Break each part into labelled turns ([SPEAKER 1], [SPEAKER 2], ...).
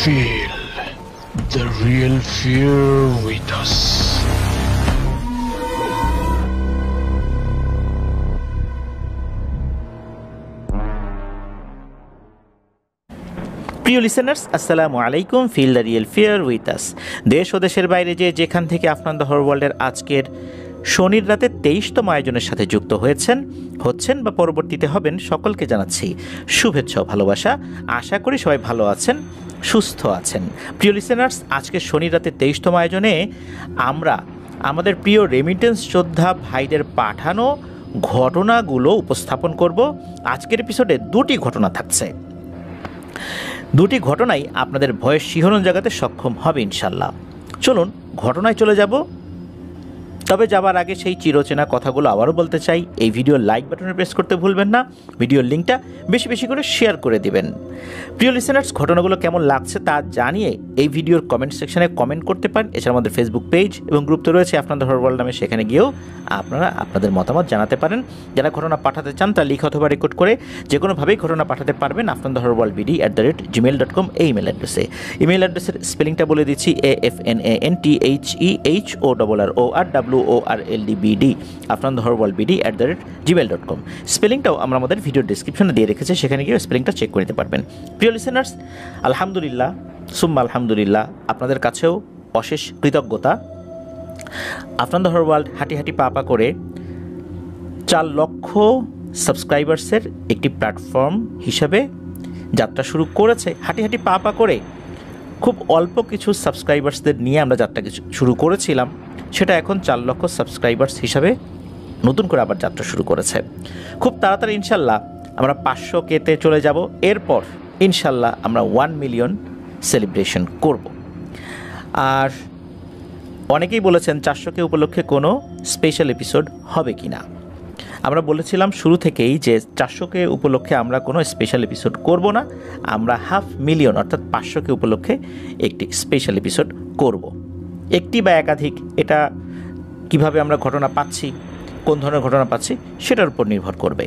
[SPEAKER 1] Feel the real fear with us.
[SPEAKER 2] প্রিয় listeners, আসসালামু আলাইকুম। Feel the real fear with us. দেশ ও দেশের বাইরে যেখান থেকে আফনান দ্য হরর ওয়ার্ল্ডের আজকের শনির রাতে 23তম আয়োজনের সাথে যুক্ত হচ্ছেন বা পরবর্তীতে হবেন, সকলকে জানাচ্ছি শুভেচ্ছা ও ভালোবাসা। আশা করি সবাই ভালো আছেন, সুস্থ আছেন। প্রিয় লিসেনার্স, আজকের শনির রাতে 23তম আয়োজনে আমরা আমাদের প্রিয় রেমিটেন্স যোদ্ধা ভাইদের পাঠানো ঘটনাগুলো উপস্থাপন করব। আজকের এপিসোডে দুটি ঘটনা থাকছে। দুটি ঘটনাই আপনাদের ভয়ের শিহরণ জাগাতে সক্ষম হবে ইনশাল্লাহ। চলুন ঘটনায় চলে যাব। তবে যাবার আগে সেই চিরচেনা কথাগুলো আবারও বলতে চাই। এই ভিডিওর লাইক বাটনে প্রেস করতে ভুলবেন না। ভিডিওর লিঙ্কটা বেশি বেশি করে শেয়ার করে দিবেন। প্রিয় লিসেনার্স, ঘটনাগুলো কেমন লাগছে তা জানিয়ে এই ভিডিওর কমেন্ট সেকশনে কমেন্ট করতে পারেন। এছাড়া আমাদের ফেসবুক পেজ এবং গ্রুপ তো রয়েছে আফনান দ্য হরর ওয়ার্ল্ড নামে, সেখানে গিয়েও আপনারা আপনাদের মতামত জানাতে পারেন। যারা ঘটনা পাঠাতে চান তা লিখে অথবা রেকর্ড করে যে কোনোভাবেই ঘটনা পাঠাতে পারবেন afnan the horror world bd@gmail.com এই ইমেল অ্যাড্রেসে। ইমেল অ্যাড্রেসের স্পেলিংটা বলে দিচ্ছি, AFNANTHEHORRWORLDBD afnan the horror world bd@gmail.com। স্পেলিংটাও আমরা আমাদের ভিডিও ডেসক্রিপশনে দিয়ে রেখেছি, সেখানে গিয়ে স্পেলিংটা চেক করে নিতে পারবেন। প্রিয় লিসেনার্স, আলহামদুলিল্লাহ সুম্মা আলহামদুলিল্লাহ, আপনাদের কাছেও অশেষ কৃতজ্ঞতা। আফনান দ্য হরর ওয়ার্ল্ড হাঁটি হাঁটি পা পা করে 4 লক্ষ সাবস্ক্রাইবার্সের একটি প্ল্যাটফর্ম হিসাবে যাত্রা শুরু করেছে। হাঁটি হাঁটি পা পা করে খুব অল্প কিছু সাবস্ক্রাইবার্সদের নিয়ে আমরা যাত্রা শুরু করেছিলাম, সেটা এখন 4 লক্ষ সাবস্ক্রাইবার্স হিসাবে নতুন করে আবার যাত্রা শুরু করেছে। খুব তাড়াতাড়ি ইনশাল্লাহ আমরা 500K-তে চলে যাব। এরপর ইনশাল্লাহ আমরা 1 মিলিয়ন সেলিব্রেশন করব। আর অনেকেই বলেছেন 400K উপলক্ষে কোনো স্পেশাল এপিসোড হবে কি না। আমরা বলেছিলাম শুরু থেকেই যে 400K উপলক্ষে আমরা কোনো স্পেশাল এপিসোড করব না, আমরা 500,000 অর্থাৎ 500K উপলক্ষে একটি স্পেশাল এপিসোড করব। একটি বা একাধিক, এটা কিভাবে আমরা ঘটনা পাচ্ছি, কোন ধরনের ঘটনা পাচ্ছি সেটার উপর নির্ভর করবে।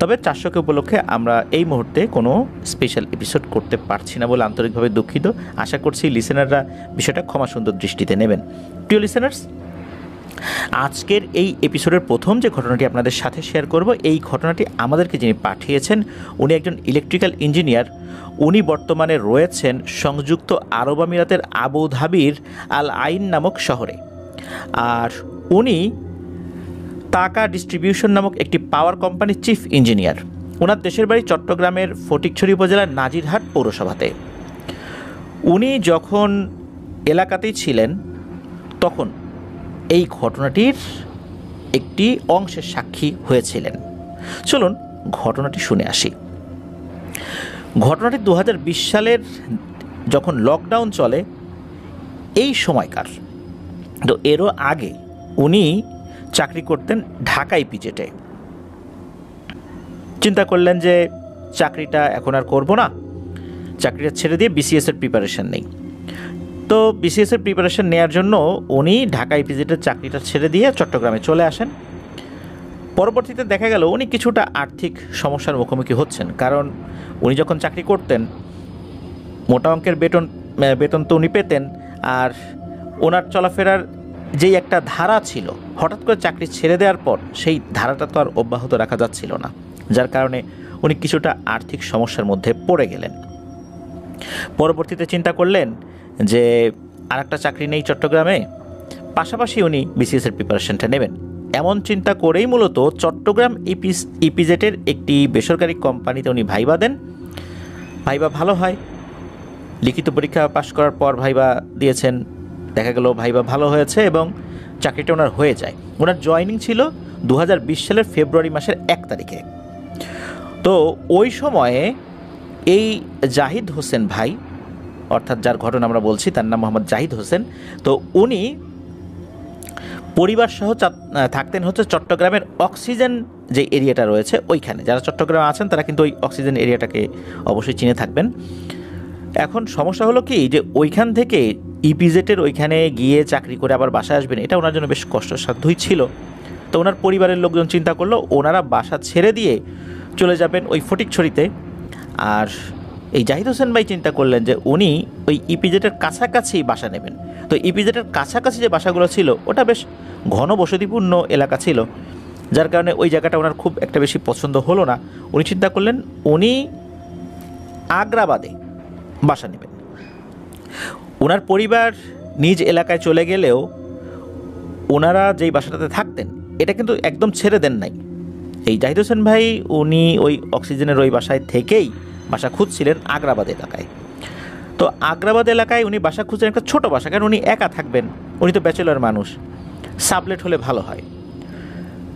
[SPEAKER 2] তবে 400K উপলক্ষে আমরা এই মুহূর্তে কোনো স্পেশাল এপিসোড করতে পারছি না বলে আন্তরিকভাবে দুঃখিত। আশা করছি লিসেনাররা বিষয়টা ক্ষমা সুন্দর দৃষ্টিতে নেবেন। প্রিয় লিসেনার্স, আজকের এই এপিসোডের প্রথম যে ঘটনাটি আপনাদের সাথে শেয়ার করব, এই ঘটনাটি আমাদেরকে যিনি পাঠিয়েছেন উনি একজন ইলেকট্রিক্যাল ইঞ্জিনিয়ার। উনি বর্তমানে রয়েছেন সংযুক্ত আরব আমিরাতের আবুধাবির আল আইন নামক শহরে। আর উনি তাকা ডিস্ট্রিবিউশন নামক একটি পাওয়ার কোম্পানির চিফ ইঞ্জিনিয়ার। ওনার দেশের বাড়ি চট্টগ্রামের ফটিকছড়ি উপজেলার নাজিরহাট পৌরসভাতে। উনি যখন এলাকাতেই ছিলেন তখন এই ঘটনাটির একটি অংশের সাক্ষী হয়েছিলেন। চলুন ঘটনাটি শুনে আসি। ঘটনাটি 2020 সালের যখন লকডাউন চলে এই সময়কার। তো এরও আগে উনি চাকরি করতেন ঢাকা ইপিজেটে। চিন্তা করলেন যে চাকরিটা এখন আর করব না, চাকরিটা ছেড়ে দিয়ে বিসিএসের প্রিপারেশন নেই। তো বিসিএসের প্রিপারেশন নেওয়ার জন্য উনি ঢাকা ইপিজেটের চাকরিটা ছেড়ে দিয়ে চট্টগ্রামে চলে আসেন। পরবর্তীতে দেখা গেল উনি কিছুটা আর্থিক সমস্যার মুখোমুখি হচ্ছেন, কারণ উনি যখন চাকরি করতেন মোটা অঙ্কের বেতন তো উনি পেতেন, আর ওনার চলাফেরার যেই একটা ধারা ছিল, হঠাৎ করে চাকরি ছেড়ে দেওয়ার পর সেই ধারাটা তো আর অব্যাহত রাখা যাচ্ছিল না, যার কারণে উনি কিছুটা আর্থিক সমস্যার মধ্যে পড়ে গেলেন। পরবর্তীতে চিন্তা করলেন যে আর একটা চাকরি নেই চট্টগ্রামে, পাশাপাশি উনি বিসিএসের প্রিপারেশনটা নেবেন। এমন চিন্তা করেই মূলত চট্টগ্রাম ইপিজেটের একটি বেসরকারি কোম্পানিতে উনি ভাইবা দেন। ভাইবা ভালো হয়, লিখিত পরীক্ষা পাশ করার পর ভাইবা দিয়েছেন, দেখা গেল ভাইবা ভালো হয়েছে এবং চাকরিটা ওনার হয়ে যায়। ওনার জয়েনিং ছিল 2020 সালের ফেব্রুয়ারি মাসের 1 তারিখে। তো ওই সময়ে এই জাহিদ হোসেন ভাই, অর্থাৎ যার ঘটনা আমরা বলছি তার নাম মোহাম্মদ জাহিদ হোসেন, তো উনি পরিবার সহ থাকতেন হচ্ছে চট্টগ্রামের অক্সিজেন যে এরিয়াটা রয়েছে ওইখানে। যারা চট্টগ্রামে আছেন তারা কিন্তু ওই অক্সিজেন এরিয়াটাকে অবশ্যই চিনে থাকবেন। এখন সমস্যা হলো কি, যে ওইখান থেকে ইপিজেটের ওইখানে গিয়ে চাকরি করে আবার বাসায় আসবেন, এটা ওনার জন্য বেশ কষ্টসাধ্যই ছিল। তো ওনার পরিবারের লোকজন চিন্তা করলো ওনারা বাসা ছেড়ে দিয়ে চলে যাবেন ওই ফটিকছড়িতে। আর এই জাহিদ হোসেন ভাই চিন্তা করলেন যে উনি ওই ইপিজেডের কাছাকাছি বাসা নেবেন। তো ইপিজেডের কাছাকাছি যে বাসাগুলো ছিল ওটা বেশ ঘন বসতিপূর্ণ এলাকা ছিল, যার কারণে ওই জায়গাটা ওনার খুব একটা বেশি পছন্দ হলো না। উনি চিন্তা করলেন উনি আগ্রাবাদে বাসা নেবেন। ওনার পরিবার নিজ এলাকায় চলে গেলেও ওনারা যেই বাসাটাতে থাকতেন এটা কিন্তু একদম ছেড়ে দেন নাই। এই জাহিদ হোসেন ভাই উনি ওই অক্সিজেনের ওই বাসায় থেকেই বাসা খুঁজছিলেন আগ্রাবাদ এলাকায়। তো আগ্রাবাদ এলাকায় উনি বাসা খুঁজছেন একটা ছোট বাসা, কারণ উনি একা থাকবেন, উনি তো ব্যাচেলর মানুষ, সাবলেট হলে ভালো হয়।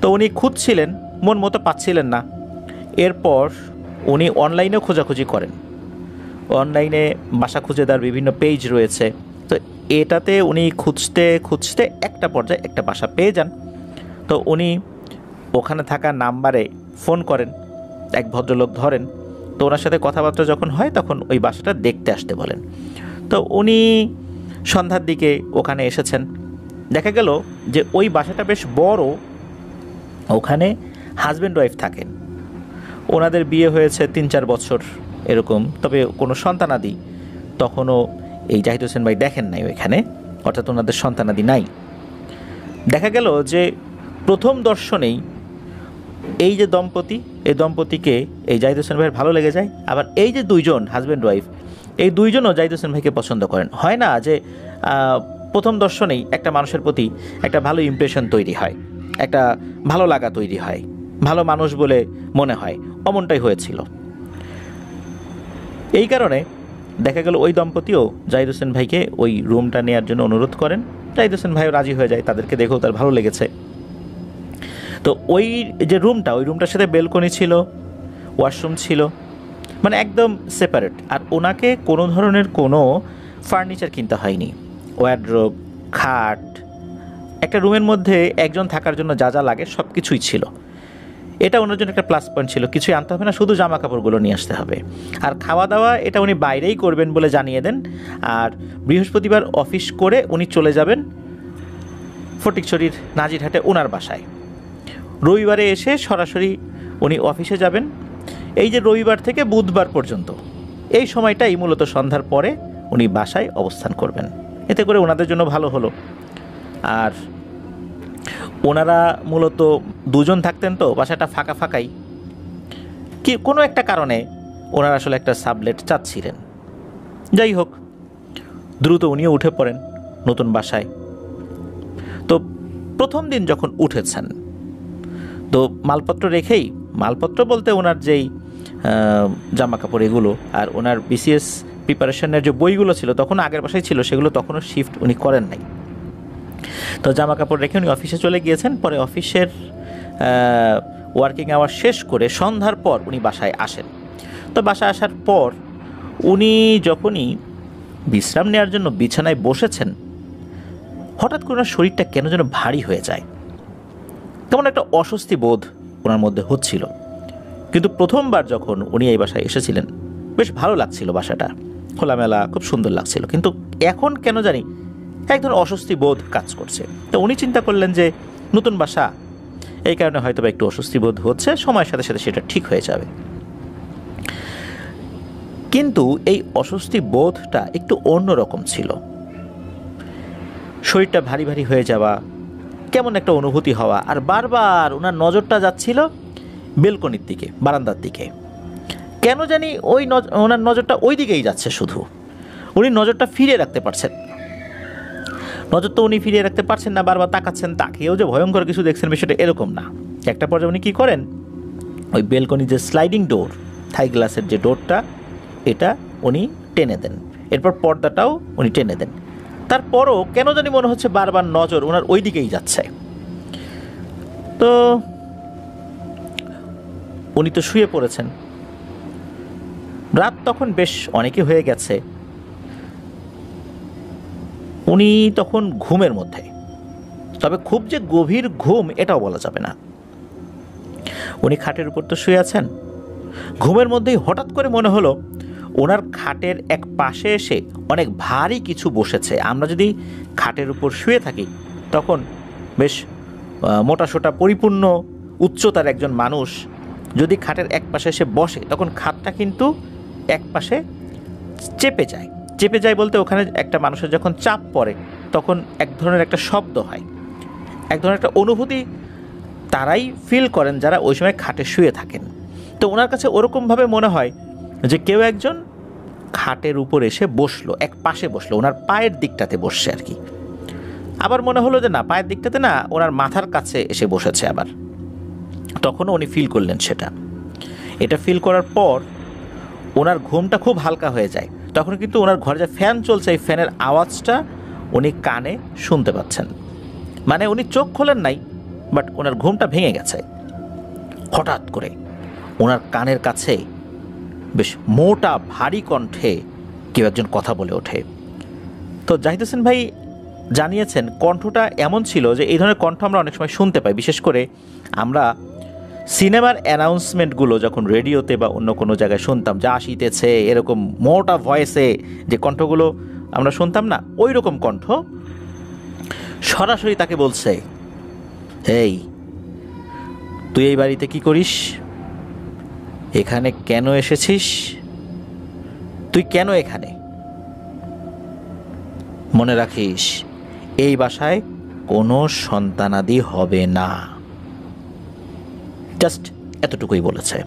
[SPEAKER 2] তো উনি খুঁজছিলেন, মন মতো পাচ্ছিলেন না। এরপর উনি অনলাইনেও খোঁজাখুঁজি করেন, অনলাইনে বাসা খুঁজে দেওয়ার বিভিন্ন পেজ রয়েছে। তো এটাতে উনি খুঁজতে খুঁজতে একটা পর্যায়ে একটা বাসা পেয়ে যান। তো উনি ওখানে থাকা নাম্বারে ফোন করেন, এক ভদ্রলোক ধরেন। তো ওনার সাথে কথাবার্তা যখন হয় তখন ওই বাসাটা দেখতে আসতে বলেন। তো উনি সন্ধ্যার দিকে ওখানে এসেছেন। দেখা গেল যে ওই বাসাটা বেশ বড়, ওখানে হাজব্যান্ড ওয়াইফ থাকেন। ওনাদের বিয়ে হয়েছে 3-4 বছর এরকম, তবে কোনো সন্তানাদি তখনও এই জাহিদ হোসেন ভাই দেখেন নাই ওইখানে, অর্থাৎ ওনাদের সন্তানাদি নাই। দেখা গেল যে প্রথম দর্শনেই এই যে দম্পতি, এই দম্পতিকে এই জাহিদ হোসেন ভাইয়ের ভালো লেগে যায়। আবার এই যে দুইজন হাজব্যান্ড ওয়াইফ, এই দুইজনও জাহিদ হোসেন ভাইকে পছন্দ করেন। হয় না যে প্রথম দর্শনেই একটা মানুষের প্রতি একটা ভালো ইমপ্রেশন তৈরি হয়, একটা ভালো লাগা তৈরি হয়, ভালো মানুষ বলে মনে হয়, অমনটাই হয়েছিল। এই কারণে দেখা গেল ওই দম্পতিও জাহিদ হোসেন ভাইকে ওই রুমটা নেওয়ার জন্য অনুরোধ করেন। জাহিদ হোসেন ভাইও রাজি হয়ে যায়, তাদেরকে দেখেও তার ভালো লেগেছে। তো ওই যে রুমটা, ওই রুমটার সাথে বেলকনি ছিল, ওয়াশরুম ছিল, মানে একদম সেপারেট। আর ওনাকে কোনো ধরনের কোনো ফার্নিচার কিনতে হয়নি, ওয়ার্ড্রোব, খাট, একটা রুমের মধ্যে একজন থাকার জন্য যা যা লাগে সব কিছুই ছিল। এটা ওনার জন্য একটা প্লাস পয়েন্ট ছিল, কিছুই আনতে হবে না, শুধু জামা কাপড়গুলো নিয়ে আসতে হবে। আর খাওয়া দাওয়া এটা উনি বাইরেই করবেন বলে জানিয়ে দেন। আর বৃহস্পতিবার অফিস করে উনি চলে যাবেন ফটিকছড়ির নাজিরহাটে ওনার বাসায়। রবিবারে এসে সরাসরি উনি অফিসে যাবেন। এই যে রবিবার থেকে বুধবার পর্যন্ত এই সময়টাই মূলত সন্ধ্যার পরে উনি বাসায় অবস্থান করবেন। এতে করে ওনাদের জন্য ভালো হলো। আর ওনারা মূলত দুজন থাকতেন, তো বাসাটা ফাঁকা ফাঁকাই, কি কোনো একটা কারণে ওনারা আসলে একটা সাবলেট চাচ্ছিলেন। যাই হোক, দ্রুত উনিও উঠে পড়েন নতুন বাসায়। তো প্রথম দিন যখন উঠেছেন, তো মালপত্র রেখেই, মালপত্র বলতে ওনার যেই জামা কাপড় এগুলো, আর ওনার বিসিএস প্রিপারেশনের যে বইগুলো ছিল তখন আগের বাসায় ছিল, সেগুলো তখনও শিফট উনি করেন নাই। তো জামা কাপড় রেখে উনি অফিসে চলে গিয়েছেন। পরে অফিসের ওয়ার্কিং আওয়ার শেষ করে সন্ধ্যার পর উনি বাসায় আসেন। তো বাসায় আসার পর উনি যখনই বিশ্রাম নেওয়ার জন্য বিছানায় বসেছেন, হঠাৎ করে ওনার শরীরটা কেন যেন ভারী হয়ে যায়, তেমন একটা অস্বস্তি বোধ ওনার মধ্যে হচ্ছিল। কিন্তু প্রথমবার যখন উনি এই বাসায় এসেছিলেন বেশ ভালো লাগছিল, বাসাটা খোলামেলা, খুব সুন্দর লাগছিল। কিন্তু এখন কেন জানি এক ধরনের অস্বস্তি বোধ কাজ করছে। তো উনি চিন্তা করলেন যে নতুন বাসা, এই কারণে হয়তো একটু অস্বস্তি বোধ হচ্ছে, সময়ের সাথে সাথে সেটা ঠিক হয়ে যাবে। কিন্তু এই অস্বস্তি বোধটা একটু অন্যরকম ছিল। শরীরটা ভারী ভারী হয়ে যাওয়া, কেমন একটা অনুভূতি হওয়া, আর বারবার ওনার নজরটা যাচ্ছিল বেলকনির দিকে, বারান্দার দিকে। কেন জানি ওনার নজরটা ওই দিকেই যাচ্ছে, শুধু উনি নজরটা ফিরিয়ে রাখতে পারছেন। নজর তো উনি ফিরিয়ে রাখতে পারছেন না, বারবার তাকাচ্ছেন, তাকিয়েও যে ভয়ঙ্কর কিছু দেখছেন বিষয়টা এরকম না। একটা পর্যায়ে উনি কী করেন, ওই বেলকনির যে স্লাইডিং ডোর, থাই গ্লাসের যে ডোরটা, এটা উনি টেনে দেন। এরপর পর্দাটাও উনি টেনে দেন। তারপরও কেন জানি মনে হচ্ছে বারবার নজর ওনার ওই দিকেই যাচ্ছে। তো উনি তো শুয়ে পড়েছেন, রাত তখন বেশ অনেকে হয়ে গেছে। উনি তখন ঘুমের মধ্যে, তবে খুব যে গভীর ঘুম এটাও বলা যাবে না। উনি খাটের উপর তো শুয়ে আছেন, ঘুমের মধ্যেই হঠাৎ করে মনে হলো ওনার খাটের এক পাশে এসে অনেক ভারী কিছু বসেছে। আমরা যদি খাটের উপর শুয়ে থাকি তখন বেশ মোটাসোটা পরিপূর্ণ উচ্চতার একজন মানুষ যদি খাটের এক পাশে এসে বসে, তখন খাটটা কিন্তু এক পাশে চেপে যায়। চেপে যায় বলতে ওখানে একটা মানুষের যখন চাপ পড়ে তখন এক ধরনের একটা শব্দ হয়, এক ধরনের একটা অনুভূতি তারাই ফিল করেন যারা ওই সময় খাটে শুয়ে থাকেন। তো ওনার কাছে ওরকমভাবে মনে হয় যে কেউ একজন খাটের উপর এসে বসলো, এক পাশে বসলো, ওনার পায়ের দিকটাতে বসছে আর কি। আবার মনে হলো যে না, পায়ের দিকটাতে না, ওনার মাথার কাছে এসে বসেছে আবার। তখনও উনি ফিল করলেন সেটা। এটা ফিল করার পর ওনার ঘুমটা খুব হালকা হয়ে যায়। তখন কিন্তু ওনার ঘরে যে ফ্যান চলছে এই ফ্যানের আওয়াজটা উনি কানে শুনতে পাচ্ছেন। মানে উনি চোখ খোলেন নাই, বাট ওনার ঘুমটা ভেঙে গেছে। হঠাৎ করে ওনার কানের কাছে বেশ মোটা ভারী কণ্ঠে কেউ একজন কথা বলে ওঠে। তো জাহিদ হোসেন ভাই জানিয়েছেন কণ্ঠটা এমন ছিল যে এই ধরনের কণ্ঠ আমরা অনেক সময় শুনতে পাই, বিশেষ করে আমরা সিনেমার অ্যানাউন্সমেন্টগুলো যখন রেডিওতে বা অন্য কোনো জায়গায় শুনতাম, যা আসিতেছে এরকম মোটা ভয়েসে যে কণ্ঠগুলো আমরা শুনতাম না, ওই রকম কণ্ঠ সরাসরি তাকে বলছে, এই তুই এই বাড়িতে কি করিস, এখানে কেন এসেছিস, তুই কেন এখানে, মনে রাখিস এই বাসায় কোনো সন্তানাদি হবে না। জাস্ট এতটুকুই বলেছে।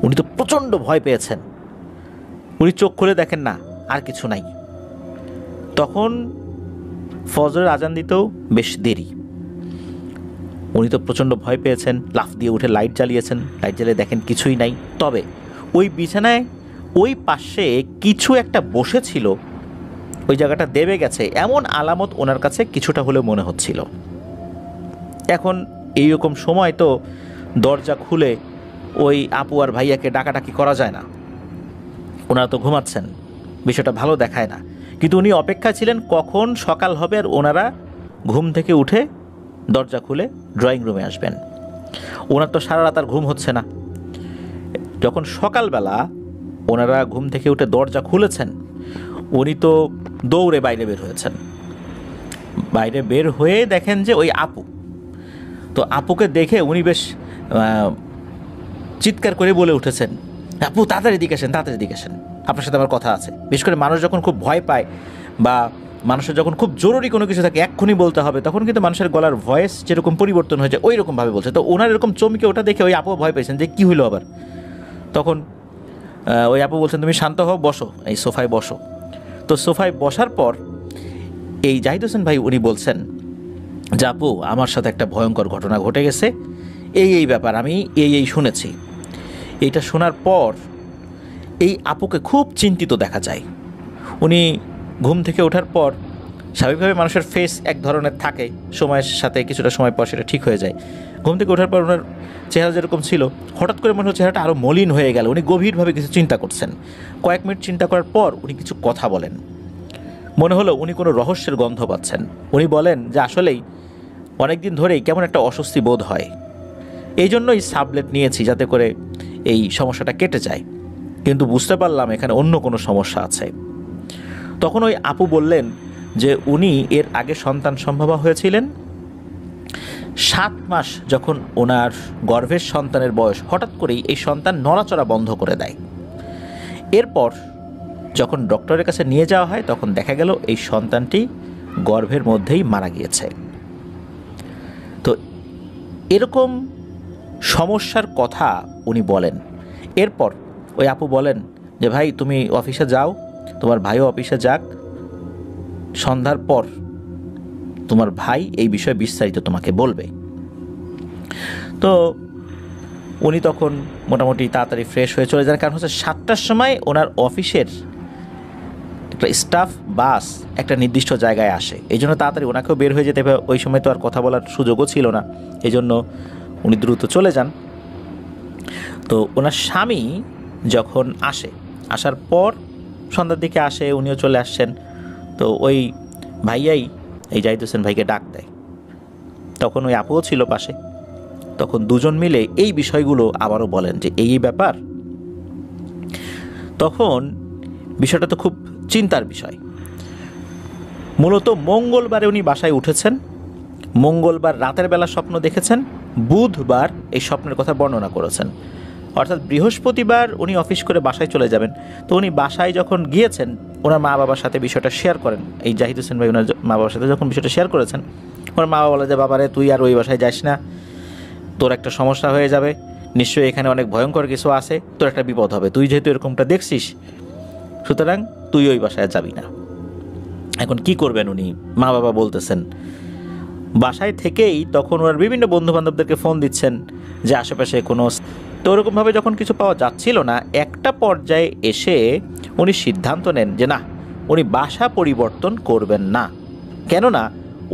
[SPEAKER 2] উনি তো প্রচণ্ড ভয় পেয়েছেন। উনি চোখ খুলে দেখেন না, আর কিছু নাই। তখন ফজরের আজান দিতেও বেশ দেরি। উনি তো প্রচণ্ড ভয় পেয়েছেন, লাফ দিয়ে উঠে লাইট জ্বালিয়েছেন। লাইট জ্বালিয়ে দেখেন কিছুই নাই। তবে ওই বিছানায় ওই পাশে কিছু একটা বসেছিল, ওই জায়গাটা দেবে গেছে এমন আলামত ওনার কাছে কিছুটা হলেও মনে হচ্ছিল। এখন এইরকম সময় তো দরজা খুলে ওই আপু আর ভাইয়াকে ডাকাডাকি করা যায় না, ওনারা তো ঘুমাচ্ছেন, বিষয়টা ভালো দেখায় না। কিন্তু উনি অপেক্ষায় ছিলেন কখন সকাল হবে আর ওনারা ঘুম থেকে উঠে দরজা খুলে ড্রয়িং রুমে আসবেন। ওনার তো সারা রাত আর ঘুম হচ্ছে না। যখন সকালবেলা ওনারা ঘুম থেকে উঠে দরজা খুলেছেন, উনি তো দৌড়ে বাইরে বের হয়েছেন। বাইরে বের হয়ে দেখেন যে ওই আপু। তো আপুকে দেখে উনি বেশ চিৎকার করে বলে উঠেছেন, আপু তাড়াতাড়ি দিকে আসেন, তাড়াতাড়ি দিকে আসেন, আপনার সাথে আমার কথা আছে। বিশেষ করে মানুষ যখন খুব ভয় পায় বা মানুষের যখন খুব জরুরি কোনো কিছু থাকে, এক্ষুনি বলতে হবে, তখন কিন্তু মানুষের গলার ভয়েস যেরকম পরিবর্তন হয়েছে ওই রকমভাবে বলছে। তো ওনার এরকম চমকে ওটা দেখে ওই আপু ভয় পেয়েছেন যে কী হইলো আবার। তখন ওই আপু বলছেন, তুমি শান্ত হও, বসো, এই সোফায় বসো। তো সোফায় বসার পর এই জাহিদ হোসেন ভাই উনি বলছেন যে আপু, আমার সাথে একটা ভয়ঙ্কর ঘটনা ঘটে গেছে, এই ব্যাপার আমি এই শুনেছি। এইটা শোনার পর এই আপুকে খুব চিন্তিত দেখা যায়। উনি ঘুম থেকে ওঠার পর স্বাভাবিকভাবে মানুষের ফেস এক ধরনের থাকে, সময়ের সাথে কিছুটা সময় পর সেটা ঠিক হয়ে যায়। ঘুম থেকে ওঠার পর ওনার চেহারা যেরকম ছিল, হঠাৎ করে মনে হচ্ছে চেহারাটা আরও মলিন হয়ে গেল। উনি গভীরভাবে কিছু চিন্তা করছেন। কয়েক মিনিট চিন্তা করার পর উনি কিছু কথা বলেন। মনে হলো উনি কোনো রহস্যের গন্ধ পাচ্ছেন। উনি বলেন যে আসলেই অনেক দিন ধরেই কেমন একটা অস্বস্তি বোধ হয়, এই জন্যই সাবলেট নিয়েছি যাতে করে এই সমস্যাটা কেটে যায়, কিন্তু বুঝতে পারলাম এখানে অন্য কোনো সমস্যা আছে। তখন ওই আপু বললেন যে উনি এর আগে সন্তান সম্ভবা হয়েছিলেন। 7 মাস যখন ওনার গর্ভের সন্তানের বয়স, হঠাৎ করেই এই সন্তান নড়াচড়া বন্ধ করে দেয়। এরপর যখন ডক্টরের কাছে নিয়ে যাওয়া হয় তখন দেখা গেল এই সন্তানটি গর্ভের মধ্যেই মারা গিয়েছে। তো এরকম সমস্যার কথা উনি বলেন। এরপর ওই আপু বলেন যে ভাই তুমি অফিসে যাও, তোমার ভাইও অফিসে যাক, সন্ধ্যার পর তোমার ভাই এই বিষয়ে বিস্তারিত তোমাকে বলবে। তো উনি তখন মোটামুটি তাড়াতাড়ি ফ্রেশ হয়ে চলে যান, কারণ হচ্ছে 7টার সময় ওনার অফিসের একটা স্টাফ বাস একটা নির্দিষ্ট জায়গায় আসে, এই জন্য তাড়াতাড়ি ওনাকেও বের হয়ে যেতে হবে। ওই সময় তো আর কথা বলার সুযোগও ছিল না, এই জন্য উনি দ্রুত চলে যান। তো ওনার স্বামী যখন আসার পর সন্ধ্যার দিকে আসে, উনিও চলে আসছেন। তো ওই ভাইয়াই এই জাহিদ হোসেন ভাইকে ডাক দেয়। তখন ওই আপুও ছিল পাশে। তখন দুজন মিলে এই বিষয়গুলো আবারও বলেন যে এই ব্যাপার। তখন বিষয়টা তো খুব চিন্তার বিষয়। মূলত মঙ্গলবারে উনি বাসায় উঠেছেন, মঙ্গলবার রাতের বেলা স্বপ্ন দেখেছেন, বুধবার এই স্বপ্নের কথা বর্ণনা করেছেন। অর্থাৎ বৃহস্পতিবার উনি অফিস করে বাসায় চলে যাবেন। তো উনি বাসায় যখন গিয়েছেন, ওনার মা বাবার সাথে বিষয়টা শেয়ার করেন। এই জাহিদ হোসেন ভাই ওনার মা বাবার সাথে যখন বিষয়টা শেয়ার করেছেন, ওনার মা বাবা বলে যে, বাবারে তুই আর ওই বাসায় যাস না, তোর একটা সমস্যা হয়ে যাবে, নিশ্চয়ই এখানে অনেক ভয়ঙ্কর কিছু আছে, তোর একটা বিপদ হবে, তুই যেহেতু এরকমটা দেখছিস, সুতরাং তুই ওই বাসায় যাবি না। এখন কি করবেন উনি? মা বাবা বলতেছেন। বাসায় থেকেই তখন ওনার বিভিন্ন বন্ধু বান্ধবদেরকে ফোন দিচ্ছেন যে আশেপাশে কোনো, তো ওরকমভাবে যখন কিছু পাওয়া যাচ্ছিল না, একটা পর্যায়ে এসে উনি সিদ্ধান্ত নেন যে না, উনি বাসা পরিবর্তন করবেন না। কেননা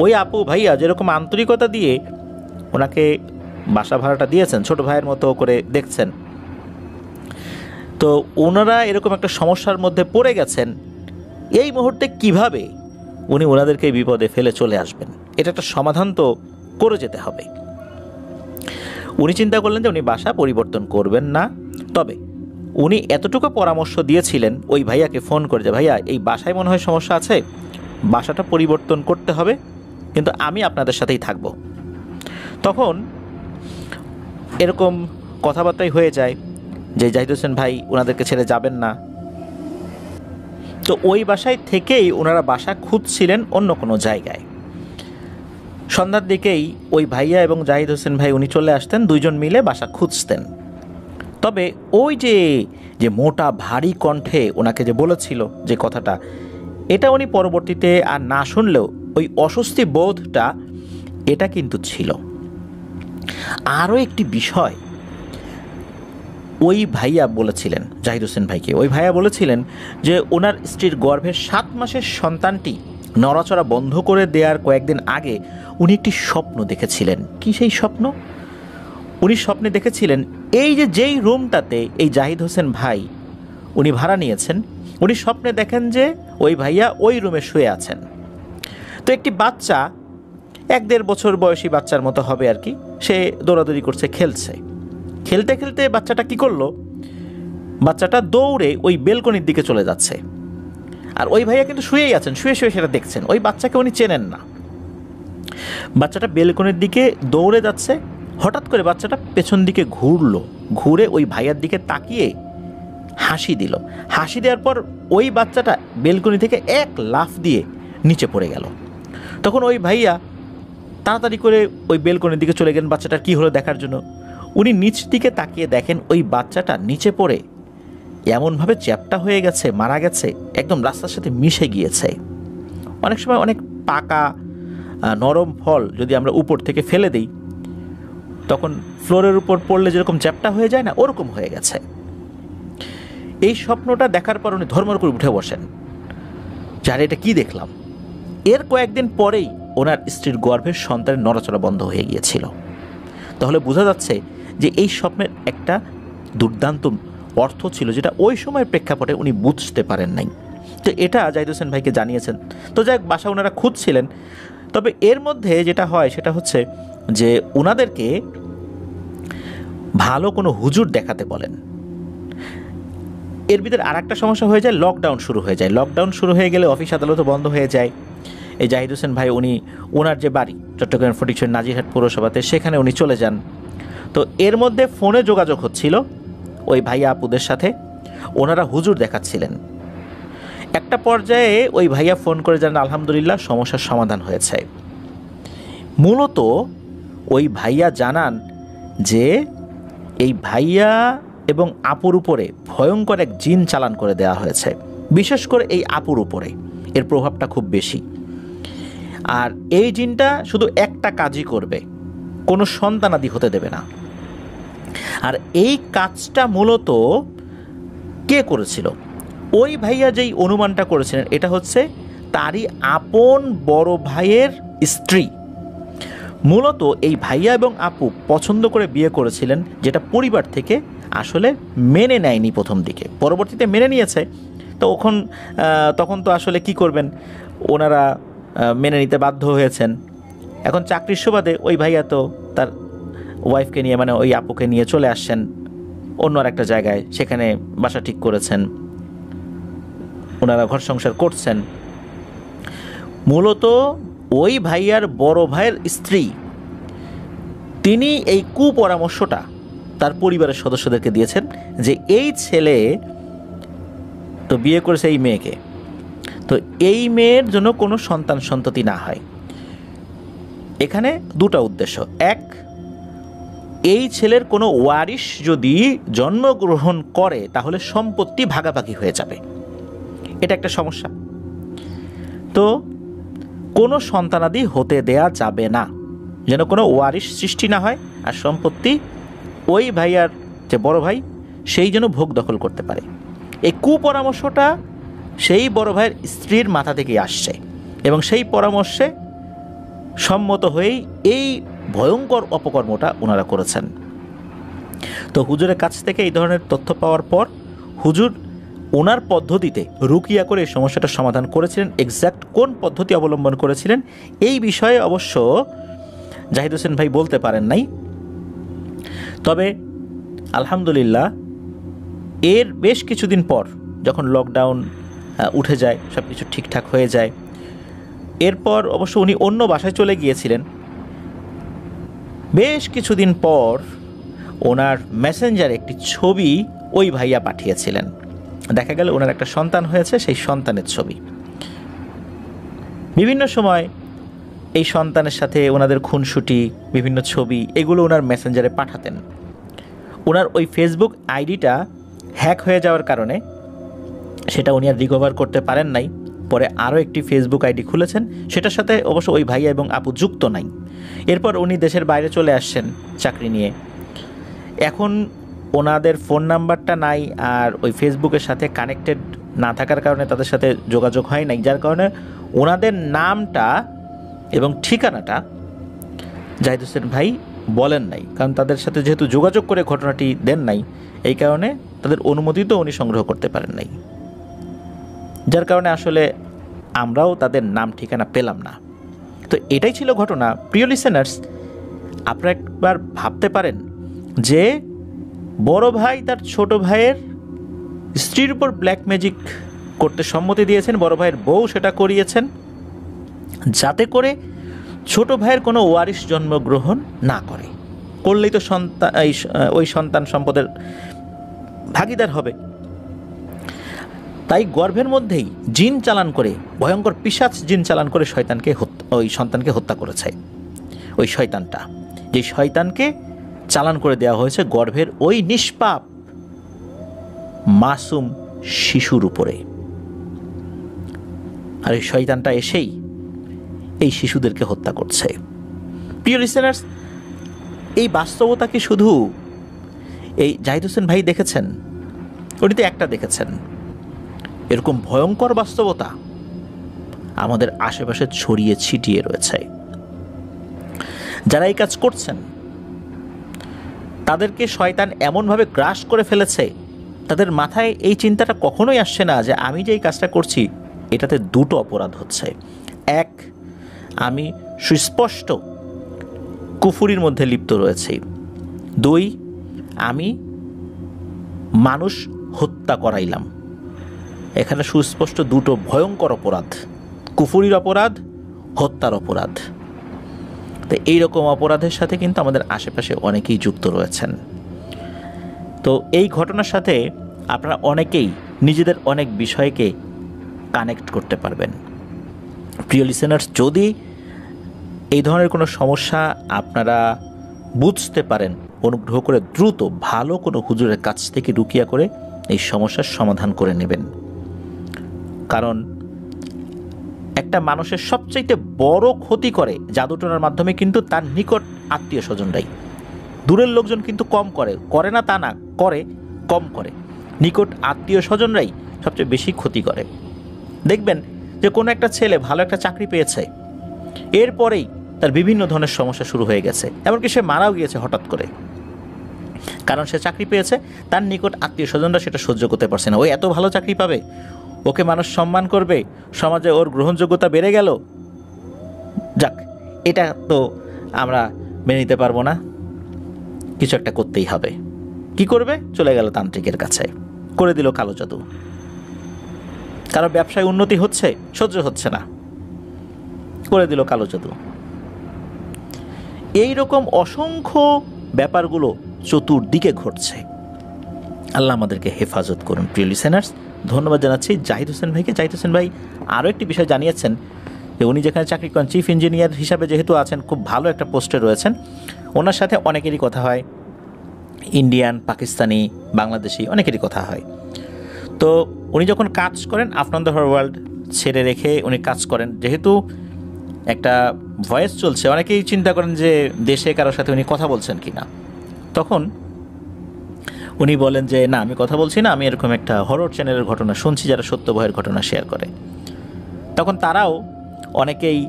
[SPEAKER 2] ওই আপু ভাইয়া যেরকম আন্তরিকতা দিয়ে ওনাকে বাসা ভাড়াটা দিয়েছেন, ছোট ভাইয়ের মতো করে দেখছেন, তো ওনারা এরকম একটা সমস্যার মধ্যে পড়ে গেছেন, এই মুহূর্তে কিভাবে উনি ওনাদেরকে বিপদে ফেলে চলে আসবেন? এটা একটা সমাধান তো করে যেতে হবে। উনি চিন্তা করলেন যে উনি বাসা পরিবর্তন করবেন না, তবে উনি এতটুকু পরামর্শ দিয়েছিলেন ওই ভাইয়াকে ফোন করে যে, ভাইয়া এই বাসায় মনে হয় সমস্যা আছে, বাসাটা পরিবর্তন করতে হবে, কিন্তু আমি আপনাদের সাথেই থাকব। তখন এরকম কথাবার্তাই হয়ে যায় যে জাহিদ হোসেন ভাই ওনাদেরকে ছেড়ে যাবেন না। তো ওই বাসায় থেকেই ওনারা বাসা খুঁজছিলেন অন্য কোনো জায়গায়। সন্ধ্যার দিকেই ওই ভাইয়া এবং জাহিদ হোসেন ভাই উনি চলে আসতেন, দুইজন মিলে বাসা খুঁজতেন। তবে ওই যে মোটা ভারী কণ্ঠে ওনাকে যে বলেছিল যে কথাটা, এটা উনি পরবর্তীতে আর না শুনলেও ওই অস্বস্তি বোধটা এটা কিন্তু ছিল। আরও একটি বিষয় ওই ভাইয়া বলেছিলেন জাহিদ হোসেন ভাইকে, ওই ভাইয়া বলেছিলেন যে ওনার স্ত্রীর গর্ভের 7 মাসের সন্তানটি নড়াচড়া বন্ধ করে দেওয়ার কয়েকদিন আগে উনি একটি স্বপ্ন দেখেছিলেন। কি সেই স্বপ্ন? উনি স্বপ্নে দেখেছিলেন এই যেই রুমটাতে এই জাহিদ হোসেন ভাই উনি ভাড়া নিয়েছেন, উনি স্বপ্নে দেখেন যে ওই ভাইয়া ওই রুমে শুয়ে আছেন। তো একটি বাচ্চা, 1-1.5 বছর বয়সী বাচ্চার মতো হবে আর কি, সে দৌড়াদৌড়ি করছে, খেলছে। খেলতে খেলতে বাচ্চাটা কি করলো? বাচ্চাটা দৌড়ে ওই বেলকনির দিকে চলে যাচ্ছে। আর ওই ভাইয়া কিন্তু শুয়েই আছেন, শুয়ে শুয়ে সেটা দেখছেন। ওই বাচ্চাকে উনি চেনেন না। বাচ্চাটা বেলকনির দিকে দৌড়ে যাচ্ছে, হঠাৎ করে বাচ্চাটা পেছন দিকে ঘুরে ওই ভাইয়ার দিকে তাকিয়ে হাসি দিল। হাসি দেওয়ার পর ওই বাচ্চাটা বেলকনি থেকে এক লাফ দিয়ে নিচে পড়ে গেল। তখন ওই ভাইয়া তাড়াতাড়ি করে ওই বেলকনির দিকে চলে গেলেন বাচ্চাটার কী হলো দেখার জন্য। উনি নিচ দিকে তাকিয়ে দেখেন ওই বাচ্চাটা নিচে পড়ে এমনভাবে চ্যাপ্টা হয়ে গেছে, মারা গেছে, একদম রাস্তার সাথে মিশে গিয়েছে। অনেক সময় অনেক পাকা নরম ফল যদি আমরা উপর থেকে ফেলে দিই, তখন ফ্লোরের উপর পড়লে যেরকম চ্যাপ্টা হয়ে যায় না, ওরকম হয়ে গেছে। এই স্বপ্নটা দেখার পর উনি ধর্মর করে উঠে বসেন, যার এটা কি দেখলাম। এর কয়েকদিন পরেই ওনার স্ত্রীর গর্ভের সন্তানের নড়াচড়া বন্ধ হয়ে গিয়েছিল। তাহলে বোঝা যাচ্ছে যে এই স্বপ্নের একটা দুর্দান্ত অর্থ ছিল, যেটা ওই সময়ের প্রেক্ষাপটে উনি বুঝতে পারেন নাই। তো এটা জাহিদ হোসেন ভাইকে জানিয়েছেন। তো যাই হোক, বাসা ওনারা খুঁজছিলেন। তবে এর মধ্যে যেটা হয় সেটা হচ্ছে যে ওনাদেরকে ভালো কোনো হুজুর দেখাতে বলেন। এর ভিতরে আর একটা সমস্যা হয়ে যায়, লকডাউন শুরু হয়ে যায়। লকডাউন শুরু হয়ে গেলে অফিস আদালতও বন্ধ হয়ে যায়। এই জাহিদ হোসেন ভাই উনি ওনার যে বাড়ি চট্টগ্রাম ফটিকছড়ি নাজিরহাট পৌরসভাতে, সেখানে উনি চলে যান। তো এর মধ্যে ফোনে যোগাযোগ হচ্ছিল ওই ভাইয়া আপুদের সাথে, ওনারা হুজুর দেখাচ্ছিলেন। একটা পর্যায়ে ওই ভাইয়া ফোন করে জানান আলহামদুলিল্লাহ সমস্যার সমাধান হয়েছে। মূলত ওই ভাইয়া জানান যে এই ভাইয়া এবং আপুর উপরে ভয়ঙ্কর এক জিন চালান করে দেওয়া হয়েছে, বিশেষ করে এই আপুর উপরে এর প্রভাবটা খুব বেশি। আর এই জিনটা শুধু একটা কাজই করবে, কোনো সন্তানাদি হতে দেবে না। আর এই কাজটা মূলত কে করেছিল? ওই ভাইয়া যেই অনুমানটা করেছিলেন, এটা হচ্ছে তারই আপন বড় ভাইয়ের স্ত্রী। মূলত এই ভাইয়া এবং আপু পছন্দ করে বিয়ে করেছিলেন, যেটা পরিবার থেকে আসলে মেনে নেয়নি প্রথম দিকে, পরবর্তীতে মেনে নিয়েছে। তো তখন তো আসলে কি করবেন, ওনারা মেনে নিতে বাধ্য হয়েছেন। এখন চাকরির সুবাদে ওই ভাইয়া তো তার ওয়াইফকে নিয়ে, মানে ওই আপুকে নিয়ে চলে আসছেন অন্য আর একটা জায়গায়, সেখানে বাসা ঠিক করেছেন, ওনারা ঘর সংসার করছেন। মূলত ওই ভাইয়ার বড় ভাইয়ের স্ত্রী তিনি এই কুপরামর্শটা তার পরিবারের সদস্যদেরকে দিয়েছেন যে এই ছেলে তো বিয়ে করেছে এই মেয়েকে, তো এই মেয়ের জন্য কোনো সন্তান সন্ততি না হয়। এখানে দুটা উদ্দেশ্য। এক, এই ছেলের কোনো ওয়ারিশ যদি জন্মগ্রহণ করে তাহলে সম্পত্তি ভাগাভাগি হয়ে যাবে, এটা একটা সমস্যা। তো কোনো সন্তানাদি হতে দেয়া যাবে না, যেন কোনো ওয়ারিশ সৃষ্টি না হয়, আর সম্পত্তি ওই ভাইয়ার যে বড় ভাই সেই যেন ভোগ দখল করতে পারে। এই কুপরামর্শটা সেই বড় ভাইয়ের স্ত্রীর মাথা থেকেই আসছে এবং সেই পরামর্শে সম্মত হয়েই এই ভয়ঙ্কর অপকর্মটা ওনারা করেছেন। তো হুজুরের কাছ থেকে এই ধরনের তথ্য পাওয়ার পর হুজুর ওনার পদ্ধতিতে রুকিয়া করে এই সমস্যাটার সমাধান করেছিলেন। এক্স্যাক্ট কোন পদ্ধতি অবলম্বন করেছিলেন এই বিষয়ে অবশ্য জাহিদ হোসেন ভাই বলতে পারেন নাই। তবে আলহামদুলিল্লাহ এর বেশ কিছুদিন পর যখন লকডাউন উঠে যায়, সব কিছু ঠিকঠাক হয়ে যায়, এরপর অবশ্য উনি অন্য বাসায় চলে গিয়েছিলেন। বেশ কিছুদিন পর ওনার মেসেঞ্জারে একটি ছবি ওই ভাইয়া পাঠিয়েছিলেন। দেখা গেল ওনার একটা সন্তান হয়েছে, সেই সন্তানের ছবি। বিভিন্ন সময় এই সন্তানের সাথে ওনাদের খুনসুটি, বিভিন্ন ছবি, এগুলো ওনার মেসেঞ্জারে পাঠাতেন। ওনার ওই ফেসবুক আইডিটা হ্যাক হয়ে যাওয়ার কারণে সেটা উনি আর রিকভার করতে পারেন নাই। পরে আরও একটি ফেসবুক আইডি খুলেছেন, সেটার সাথে অবশ্য ওই ভাইয়া এবং আপু যুক্ত নাই। এরপর উনি দেশের বাইরে চলে আসছেন চাকরি নিয়ে। এখন ওনাদের ফোন নাম্বারটা নাই, আর ওই ফেসবুকের সাথে কানেক্টেড না থাকার কারণে তাদের সাথে যোগাযোগ হয় নাই, যার কারণে ওনাদের নামটা এবং ঠিকানাটা জাহিদ হোসেন ভাই বলেন নাই। কারণ তাদের সাথে যেহেতু যোগাযোগ করে ঘটনাটি দেন নাই, এই কারণে তাদের অনুমতি তো উনি সংগ্রহ করতে পারেন নাই, যার কারণে আসলে আমরাও তাদের নাম ঠিকানা পেলাম না। তো এটাই ছিল ঘটনা। প্রিয় লিসেনার্স, আপনারা একবার ভাবতে পারেন যে বড় ভাই তার ছোট ভাইয়ের স্ত্রীর উপর ব্ল্যাক ম্যাজিক করতে সম্মতি দিয়েছেন, বড় ভাইয়ের বউ সেটা করিয়েছেন, যাতে করে ছোট ভাইয়ের কোনো ওয়ারিশ জন্মগ্রহণ না করে। করলেই তো ওই সন্তান সম্পদের ভাগিদার হবে। তাই গর্ভের মধ্যেই জিন চালান করে, ভয়ঙ্কর পিশাচ জিন চালান করে ওই সন্তানকে হত্যা করেছে। ওই শয়তানটা, যে শয়তানকে চালান করে দেওয়া হয়েছে গর্ভের ওই নিষ্পাপ মাসুম শিশুর উপরে। আর এই শয়তানটা এসেই এই শিশুদেরকে হত্যা করছে। প্রিয় লিসেনার্স, এই বাস্তবতা কি শুধু এই জাহিদ হোসেন ভাই দেখেছেন? উনি তো একটা দেখেছেন। এরকম ভয়ঙ্কর বাস্তবতা আমাদের আশেপাশে ছড়িয়ে ছিটিয়ে রয়েছে। যারা এই কাজ করছেন তাদেরকে শয়তান এমনভাবে গ্রাস করে ফেলেছে, তাদের মাথায় এই চিন্তাটা কখনোই আসছে না যে আমি যে এই কাজটা করছি এটাতে দুটো অপরাধ হচ্ছে। এক, আমি সুস্পষ্ট কুফুরির মধ্যে লিপ্ত রয়েছি। দুই, আমি মানুষ হত্যা করাইলাম। এখানে সুস্পষ্ট দুটো ভয়ঙ্কর অপরাধ, কুফুরির অপরাধ, হত্যার অপরাধ। তো এইরকম অপরাধের সাথে কিন্তু আমাদের আশেপাশে অনেকেই যুক্ত রয়েছেন। তো এই ঘটনার সাথে আপনারা অনেকেই নিজেদের অনেক বিষয়কে কানেক্ট করতে পারবেন। প্রিয় লিসেনার্স, যদি এই ধরনের কোনো সমস্যা আপনারা বুঝতে পারেন, অনুগ্রহ করে দ্রুত ভালো কোনো হুজুরের কাছ থেকে রুকিয়া করে এই সমস্যার সমাধান করে নেবেন। কারণ একটা মানুষের সবচাইতে বড় ক্ষতি করে জাদুটোনার মাধ্যমে কিন্তু তার নিকট আত্মীয় স্বজনরাই। দূরের লোকজন কিন্তু কম করে না তা না, করে কম করে। নিকট আত্মীয় স্বজনরাই সবচেয়ে বেশি ক্ষতি করে। দেখবেন যে কোনো একটা ছেলে ভালো একটা চাকরি পেয়েছে, এরপরেই তার বিভিন্ন ধরনের সমস্যা শুরু হয়ে গেছে, এমনকি সে মারাও গিয়েছে হঠাৎ করে। কারণ সে চাকরি পেয়েছে, তার নিকট আত্মীয় স্বজনরা সেটা সহ্য করতে পারছে না। ওই এত ভালো চাকরি পাবে, ওকে মানুষ সম্মান করবে, সমাজে ওর গ্রহণযোগ্যতা বেড়ে গেল, যাক এটা তো আমরা মেনে নিতে পারবো না, কিছু একটা করতেই হবে। কি করবে? চলে গেল তান্ত্রিকের কাছে, করে দিল কালো জাদু। কারো ব্যবসায় উন্নতি হচ্ছে, সহ্য হচ্ছে না, করে দিল কালো জাদু। এই রকম অসংখ্য ব্যাপারগুলো চতুর্দিকে ঘটছে। আল্লাহ আমাদেরকে হেফাজত করুন। প্রিয় লিসেনার্স, ধন্যবাদ জানাচ্ছি জাহিদ হোসেন ভাইকে। জাহিদ হোসেন ভাই আরও একটি বিষয় জানিয়েছেন যে উনি যেখানে চাকরি করেন, চিফ ইঞ্জিনিয়ার হিসাবে যেহেতু আছেন, খুব ভালো একটা পোস্টে রয়েছেন। ওনার সাথে অনেকেরই কথা হয়, ইন্ডিয়ান, পাকিস্তানি, বাংলাদেশি অনেকেরই কথা হয়। তো উনি যখন কাজ করেন, আফটার দ্য ওয়ার্ল্ড ছেড়ে রেখে উনি কাজ করেন, যেহেতু একটা ভয়েস চলছে, অনেকেই চিন্তা করেন যে দেশে কারোর সাথে উনি কথা বলছেন কি না। তখন উনি বলেন যে না, আমি কথা বলছি না, আমি এরকম একটা হরর চ্যানেলের ঘটনা শুনছি যারা সত্য ভয়ের ঘটনা শেয়ার করে। তখন তারাও অনেকেই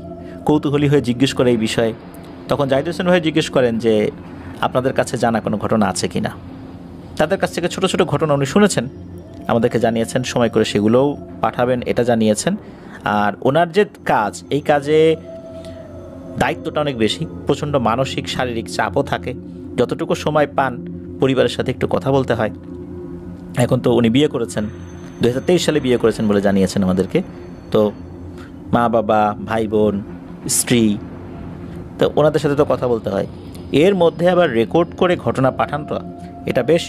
[SPEAKER 2] কৌতূহলী হয়ে জিজ্ঞেস করে এই বিষয়ে। তখন জাহিদ হোসেন ভাই জিজ্ঞেস করেন যে আপনাদের কাছে জানা কোনো ঘটনা আছে কি না। তাদের কাছ থেকে ছোট ছোট ঘটনা উনি শুনেছেন, আমাদেরকে জানিয়েছেন, সময় করে সেগুলোও পাঠাবেন এটা জানিয়েছেন। আর ওনার যে কাজ, এই কাজে দায়িত্বটা অনেক বেশি, প্রচণ্ড মানসিক শারীরিক চাপও থাকে। যতটুকু সময় পান পরিবারের সাথে একটু কথা বলতে হয়। এখন তো উনি বিয়ে করেছেন, 2023 সালে বিয়ে করেছেন বলে জানিয়েছেন আমাদেরকে। তো মা বাবা, ভাই বোন, স্ত্রী, তো ওনাদের সাথে তো কথা বলতে হয়। এর মধ্যে আবার রেকর্ড করে ঘটনা পাঠানটা এটা বেশ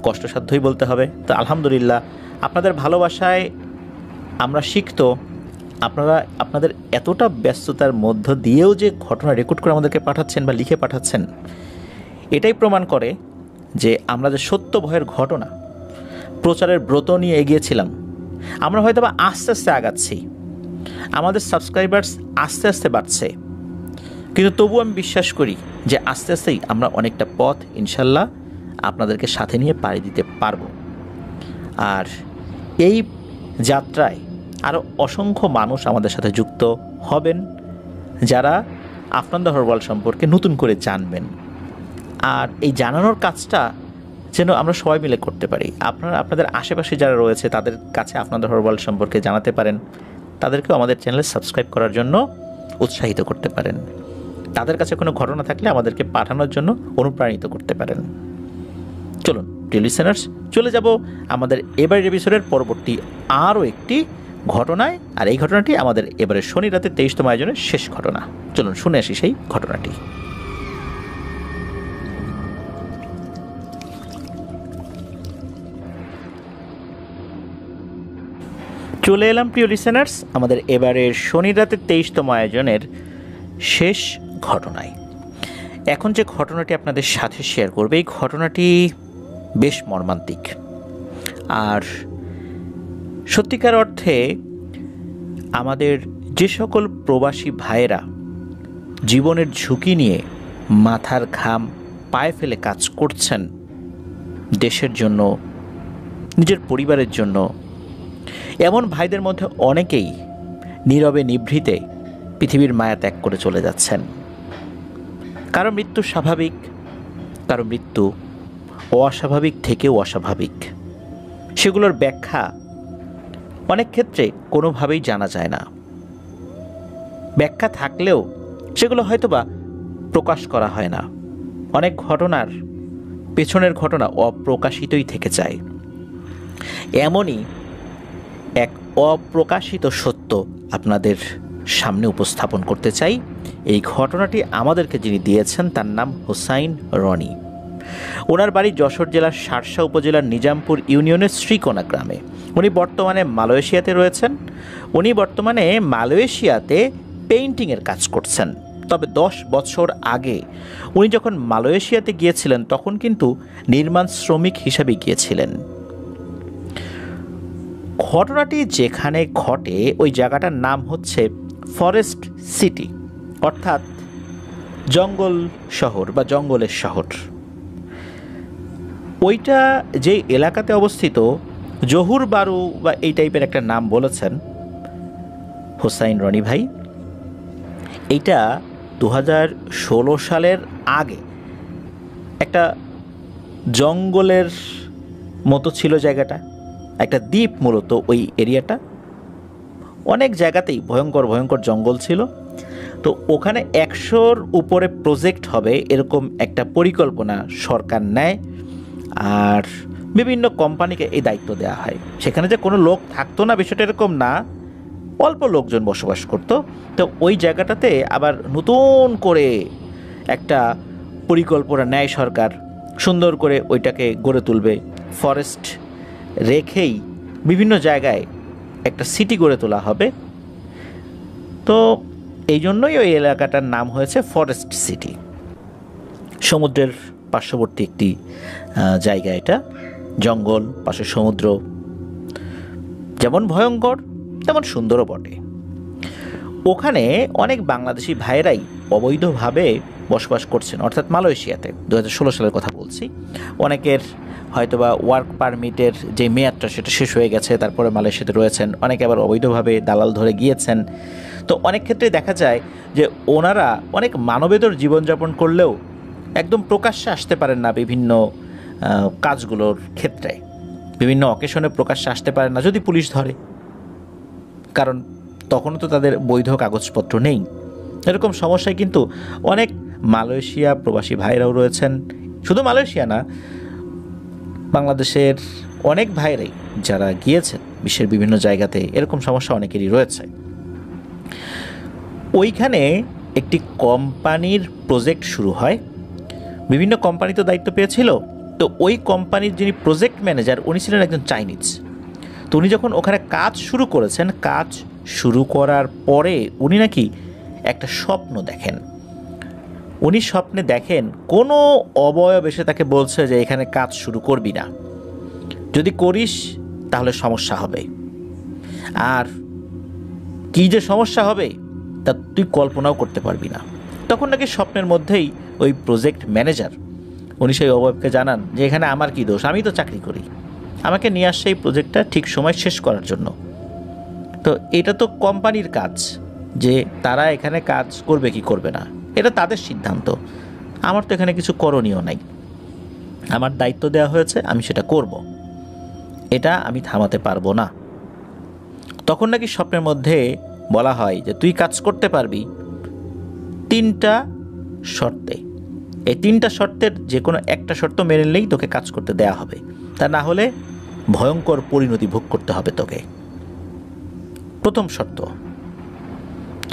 [SPEAKER 2] কষ্টসাধ্যই বলতে হবে। তো আলহামদুলিল্লাহ আপনাদের ভালোবাসায় আমরা শিখত, আপনারা আপনাদের এতটা ব্যস্ততার মধ্য দিয়েও যে ঘটনা রেকর্ড করে আমাদেরকে পাঠাচ্ছেন বা লিখে পাঠাচ্ছেন, এটাই প্রমাণ করে যে আমরা যে সত্য ভয়ের ঘটনা প্রচারের ব্রত নিয়ে এগিয়েছিলাম, আমরা হয়তো বা আস্তে আস্তে আগাচ্ছি, আমাদের সাবস্ক্রাইবার্স আস্তে আস্তে বাড়ছে, কিন্তু তবু আমি বিশ্বাস করি যে আস্তে আস্তেই আমরা অনেকটা পথ ইনশাল্লাহ আপনাদেরকে সাথে নিয়ে পাড়ি দিতে পারব। আর এই যাত্রায় আরও অসংখ্য মানুষ আমাদের সাথে যুক্ত হবেন, যারা আফটার দ্য ওয়ার্ল্ড সম্পর্কে নতুন করে জানবেন। আর এই জানানোর কাজটা যেন আমরা সবাই মিলে করতে পারি। আপনারা আপনাদের আশেপাশে যারা রয়েছে তাদের কাছে আফটার দ্য ওয়ার্ল্ড সম্পর্কে জানাতে পারেন, তাদেরকেও আমাদের চ্যানেলে সাবস্ক্রাইব করার জন্য উৎসাহিত করতে পারেন। তাদের কাছে কোনো ঘটনা থাকলে আমাদেরকে পাঠানোর জন্য অনুপ্রাণিত করতে পারেন। চলুন প্রিয় লিসেনার্স, চলে যাব আমাদের এবারের এপিসোডের পরবর্তী আরও একটি ঘটনায়। আর এই ঘটনাটি আমাদের এবারে শনি রাতে 23তম আয়োজনের শেষ ঘটনা। চলুন শুনে আসি সেই ঘটনাটি। চলে এলাম প্রিয় লিসেনার্স আমাদের এবারের শনি রাতে 23তম আয়োজনের শেষ ঘটনায়। এখন যে ঘটনাটি আপনাদের সাথে শেয়ার করবে, এই ঘটনাটি বেশ মর্মান্তিক। আর সত্যিকার অর্থে আমাদের যে সকল প্রবাসী ভাইয়েরা জীবনের ঝুঁকি নিয়ে মাথার ঘাম পায়ে ফেলে কাজ করছেন দেশের জন্য, নিজের পরিবারের জন্য, এমন ভাইদের মধ্যে অনেকেই নীরবে নিভৃতে পৃথিবীর মায়া ত্যাগ করে চলে যাচ্ছেন। কারো মৃত্যু স্বাভাবিক, কারো মৃত্যু অস্বাভাবিক থেকেও অস্বাভাবিক। সেগুলোর ব্যাখ্যা অনেক ক্ষেত্রে কোনোভাবেই জানা যায় না। ব্যাখ্যা থাকলেও সেগুলো হয়তোবা প্রকাশ করা হয় না। অনেক ঘটনার পেছনের ঘটনা অপ্রকাশিতই থেকে যায়। এমনই এক অপ্রকাশিত সত্য আপনাদের সামনে উপস্থাপন করতে চাই। এই ঘটনাটি আমাদেরকে যিনি দিয়েছেন তার নাম হোসাইন রনি। ওনার বাড়ি যশোর জেলার শার্শা উপজেলার নিজামপুর ইউনিয়নের শ্রীকোনা গ্রামে। উনি বর্তমানে মালয়েশিয়াতে রয়েছেন। উনি বর্তমানে মালয়েশিয়াতে পেইন্টিংয়ের কাজ করছেন। তবে 10 বছর আগে উনি যখন মালয়েশিয়াতে গিয়েছিলেন তখন কিন্তু নির্মাণ শ্রমিক হিসাবে গিয়েছিলেন। ঘটনাটি যেখানে ঘটে ওই জায়গাটার নাম হচ্ছে ফরেস্ট সিটি, অর্থাৎ জঙ্গল শহর বা জঙ্গলের শহর। ওইটা যে এলাকাতে অবস্থিত, জহুর বারু বা এই টাইপের একটা নাম বলেছেন হোসাইন রনি ভাই। এইটা 2016 সালের আগে একটা জঙ্গলের মতো ছিল জায়গাটা, একটা দ্বীপ মূলত ওই এরিয়াটা। অনেক জায়গাতেই ভয়ঙ্কর ভয়ঙ্কর জঙ্গল ছিল। তো ওখানে 100-র উপরে প্রজেক্ট হবে এরকম একটা পরিকল্পনা সরকার নেয়, আর বিভিন্ন কোম্পানিকে এই দায়িত্ব দেওয়া হয়। সেখানে যে কোনো লোক থাকতো না বিষয়টা এরকম না, অল্প লোকজন বসবাস করত। তো ওই জায়গাটাতে আবার নতুন করে একটা পরিকল্পনা নেয় সরকার, সুন্দর করে ওইটাকে গড়ে তুলবে, ফরেস্ট রেখেই বিভিন্ন জায়গায় একটা সিটি গড়ে তোলা হবে। তো এই জন্যই ওই এলাকাটার নাম হয়েছে ফরেস্ট সিটি। সমুদ্রের পার্শ্ববর্তী একটি জায়গা, এটা জঙ্গল, পাশে সমুদ্র, যেমন ভয়ঙ্কর তেমন সুন্দরও বটে। ওখানে অনেক বাংলাদেশি ভাইয়েরাই অবৈধভাবে বসবাস করছেন, অর্থাৎ মালয়েশিয়াতে। 2016 সালের কথা বলছি। অনেকের হয়তোবা ওয়ার্ক পারমিটের যে মেয়াদটা সেটা শেষ হয়ে গেছে, তারপরে মালয়েশিয়াতে রয়েছেন। অনেকে আবার অবৈধভাবে দালাল ধরে গিয়েছেন। তো অনেক ক্ষেত্রে দেখা যায় যে ওনারা অনেক মানবেতর জীবনযাপন করলেও একদম প্রকাশ্যে আসতে পারেন না বিভিন্ন কাজগুলোর ক্ষেত্রে, বিভিন্ন অকেশনে প্রকাশ্যে আসতে পারেন না যদি পুলিশ ধরে, কারণ তখনও তো তাদের বৈধ কাগজপত্র নেই। এরকম সমস্যায় কিন্তু অনেক মালয়েশিয়া প্রবাসী ভাইরাও রয়েছেন। শুধু মালয়েশিয়া না, বাংলাদেশের অনেক ভাইরাই যারা গিয়েছেন বিশ্বের বিভিন্ন জায়গাতে, এরকম সমস্যা অনেকেরই রয়েছে। ওইখানে একটি কোম্পানির প্রজেক্ট শুরু হয়। বিভিন্ন কোম্পানি তো দায়িত্ব পেয়েছিল। তো ওই কোম্পানির যিনি প্রজেক্ট ম্যানেজার, উনি ছিলেন একজন চাইনিজ। তো উনি যখন ওখানে কাজ শুরু করেছেন, কাজ শুরু করার পরে উনি নাকি একটা স্বপ্ন দেখেন। উনি স্বপ্নে দেখেন কোনো অবয়ব এসে তাকে বলছে যে এখানে কাজ শুরু করবি না, যদি করিস তাহলে সমস্যা হবে। আর কী যে সমস্যা হবে তা তুই কল্পনাও করতে পারবি না। তখন নাকি স্বপ্নের মধ্যেই ওই প্রজেক্ট ম্যানেজার উনি সেই অবয়বকে জানান যে এখানে আমার কী দোষ, আমি তো চাকরি করি, আমাকে নিয়ে আসছে এই প্রজেক্টটা ঠিক সময় শেষ করার জন্য। তো এটা তো কোম্পানির কাজ যে তারা এখানে কাজ করবে কি করবে না, এটা তাদের সিদ্ধান্ত। আমার তো এখানে কিছু করণীয় নাই, আমার দায়িত্ব দেওয়া হয়েছে, আমি সেটা করব, এটা আমি থামাতে পারবো না। তখন নাকি স্বপ্নের মধ্যে বলা হয় যে তুই কাজ করতে পারবি 3টা শর্তে। এই 3টা শর্তের যে কোনো একটা শর্ত মেনে নিলেই তোকে কাজ করতে দেয়া হবে, তা না হলে ভয়ঙ্কর পরিণতি ভোগ করতে হবে তোকে। প্রথম শর্ত,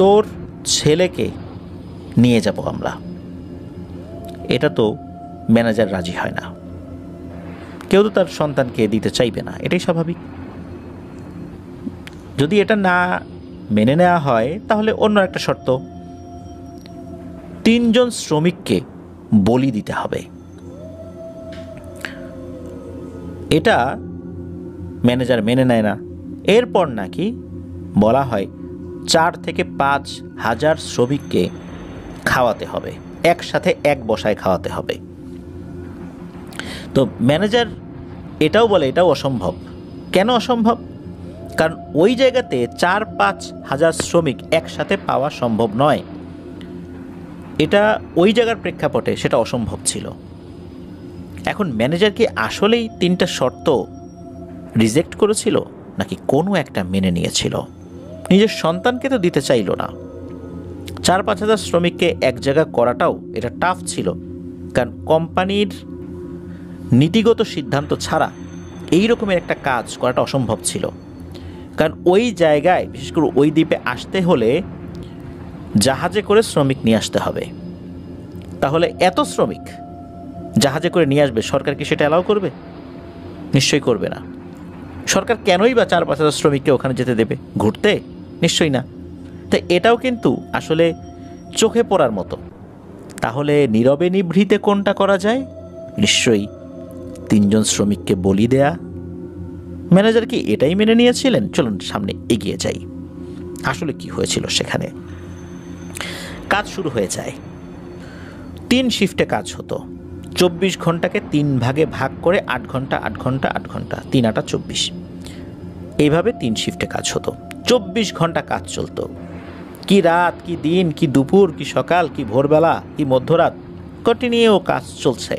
[SPEAKER 2] তোর ছেলেকে নিয়ে যাব আমরা। এটা তো ম্যানেজার রাজি হয় না, কেউ তো তার সন্তানকে দিতে চাইবে না, এটাই স্বাভাবিক। যদি এটা না মেনে নেওয়া হয় তাহলে অন্য একটা শর্ত, 3 জন শ্রমিককে বলি দিতে হবে। এটা ম্যানেজার মেনে নেয় না। এরপর নাকি বলা হয় 4 থেকে 5 হাজার শ্রমিককে খাওয়াতে হবে, একসাথে এক বসায় খাওয়াতে হবে। তো ম্যানেজার এটাও বলে এটাও অসম্ভব। কেন অসম্ভব? কারণ ওই জায়গাতে 4-5 হাজার শ্রমিক একসাথে পাওয়া সম্ভব নয়। এটা ওই জায়গার প্রেক্ষাপটে সেটা অসম্ভব ছিল। এখন ম্যানেজার কি আসলেই 3টা শর্ত রিজেক্ট করেছিল নাকি কোনো একটা মেনে নিয়েছিল? নিজের সন্তানকে তো দিতে চাইল না। 4-5 হাজার শ্রমিককে এক জায়গা করাটাও এটা টাফ ছিল, কারণ কোম্পানির নীতিগত সিদ্ধান্ত ছাড়া এই রকমের একটা কাজ করাটা অসম্ভব ছিল। কারণ ওই জায়গায় বিশেষ করে ওই দ্বীপে আসতে হলে জাহাজে করে শ্রমিক নিয়ে আসতে হবে। তাহলে এত শ্রমিক জাহাজে করে নিয়ে আসবে, সরকার কি সেটা অ্যালাউ করবে? নিশ্চয়ই করবে না। সরকার কেনই বা 4-5 হাজার শ্রমিককে ওখানে যেতে দেবে ঘুরতে? নিশ্চয়ই না। তো এটাও কিন্তু আসলে চোখে পড়ার মতো। তাহলে নীরবে নিভৃতে কোনটা করা যায়? নিশ্চয়ই 3 জন শ্রমিককে বলি দেয়া। ম্যানেজার কি এটাই মেনে নিয়েছিলেন? চলুন সামনে এগিয়ে যাই, আসলে কি হয়েছিল সেখানে। কাজ শুরু হয়ে যায়। 3 শিফটে কাজ হতো। 24 ঘন্টাকে 3 ভাগে ভাগ করে 8 ঘন্টা 8 ঘন্টা 8 ঘন্টা, 3 8 24, এইভাবে 3 শিফটে কাজ হতো। 24 ঘন্টা কাজ চলতো। কি রাত, কি দিন, কি দুপুর, কি সকাল, কি ভোরবেলা, কি মধ্যরাত, কন্টিনিউ কাজ চলছে।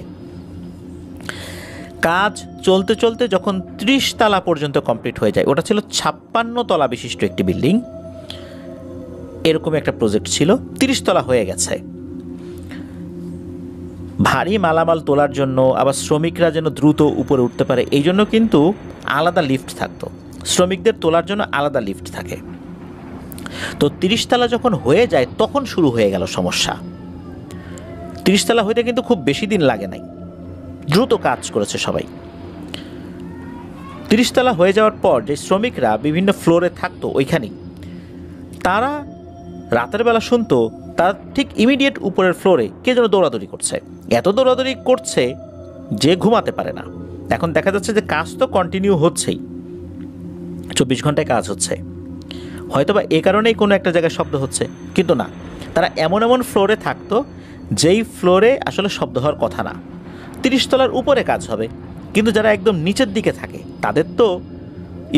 [SPEAKER 2] কাজ চলতে চলতে যখন 30 তলা পর্যন্ত কমপ্লিট হয়ে যায়, ওটা ছিল 56 তলা বিশিষ্ট একটি বিল্ডিং, এরকম একটা প্রজেক্ট ছিল। 30 তলা হয়ে গেছে। ভারী মালামাল তোলার জন্য আবার শ্রমিকরা যেন দ্রুত উপরে উঠতে পারে এই জন্য কিন্তু আলাদা লিফট থাকতো, শ্রমিকদের তোলার জন্য আলাদা লিফট থাকে। তো 30 তলা যখন হয়ে যায় তখন শুরু হয়ে গেল সমস্যা। 30 তলা হইতে কিন্তু খুব বেশি দিন লাগে নাই, দ্রুত কাজ করেছে সবাই। 30 তলা হয়ে যাওয়ার পর যে শ্রমিকরা বিভিন্ন ফ্লোরে থাকতো ওইখানেই, তারা রাতের বেলা শুনতো তার ঠিক ইমিডিয়েট উপরের ফ্লোরে কে যেন দৌড়াদৌড়ি করছে। এত দৌড়াদৌড়ি করছে যে ঘুমাতে পারে না। এখন দেখা যাচ্ছে যে কাজ তো কন্টিনিউ হচ্ছেই, 24 ঘন্টায় কাজ হচ্ছে, হয়তোবা এ কারণেই কোনো একটা জায়গায় শব্দ হচ্ছে, কিন্তু না, তারা এমন এমন ফ্লোরে থাকতো যেই ফ্লোরে আসলে শব্দ হওয়ার কথা না। 30 তলার উপরে কাজ হবে, কিন্তু যারা একদম নিচের দিকে থাকে তাদের তো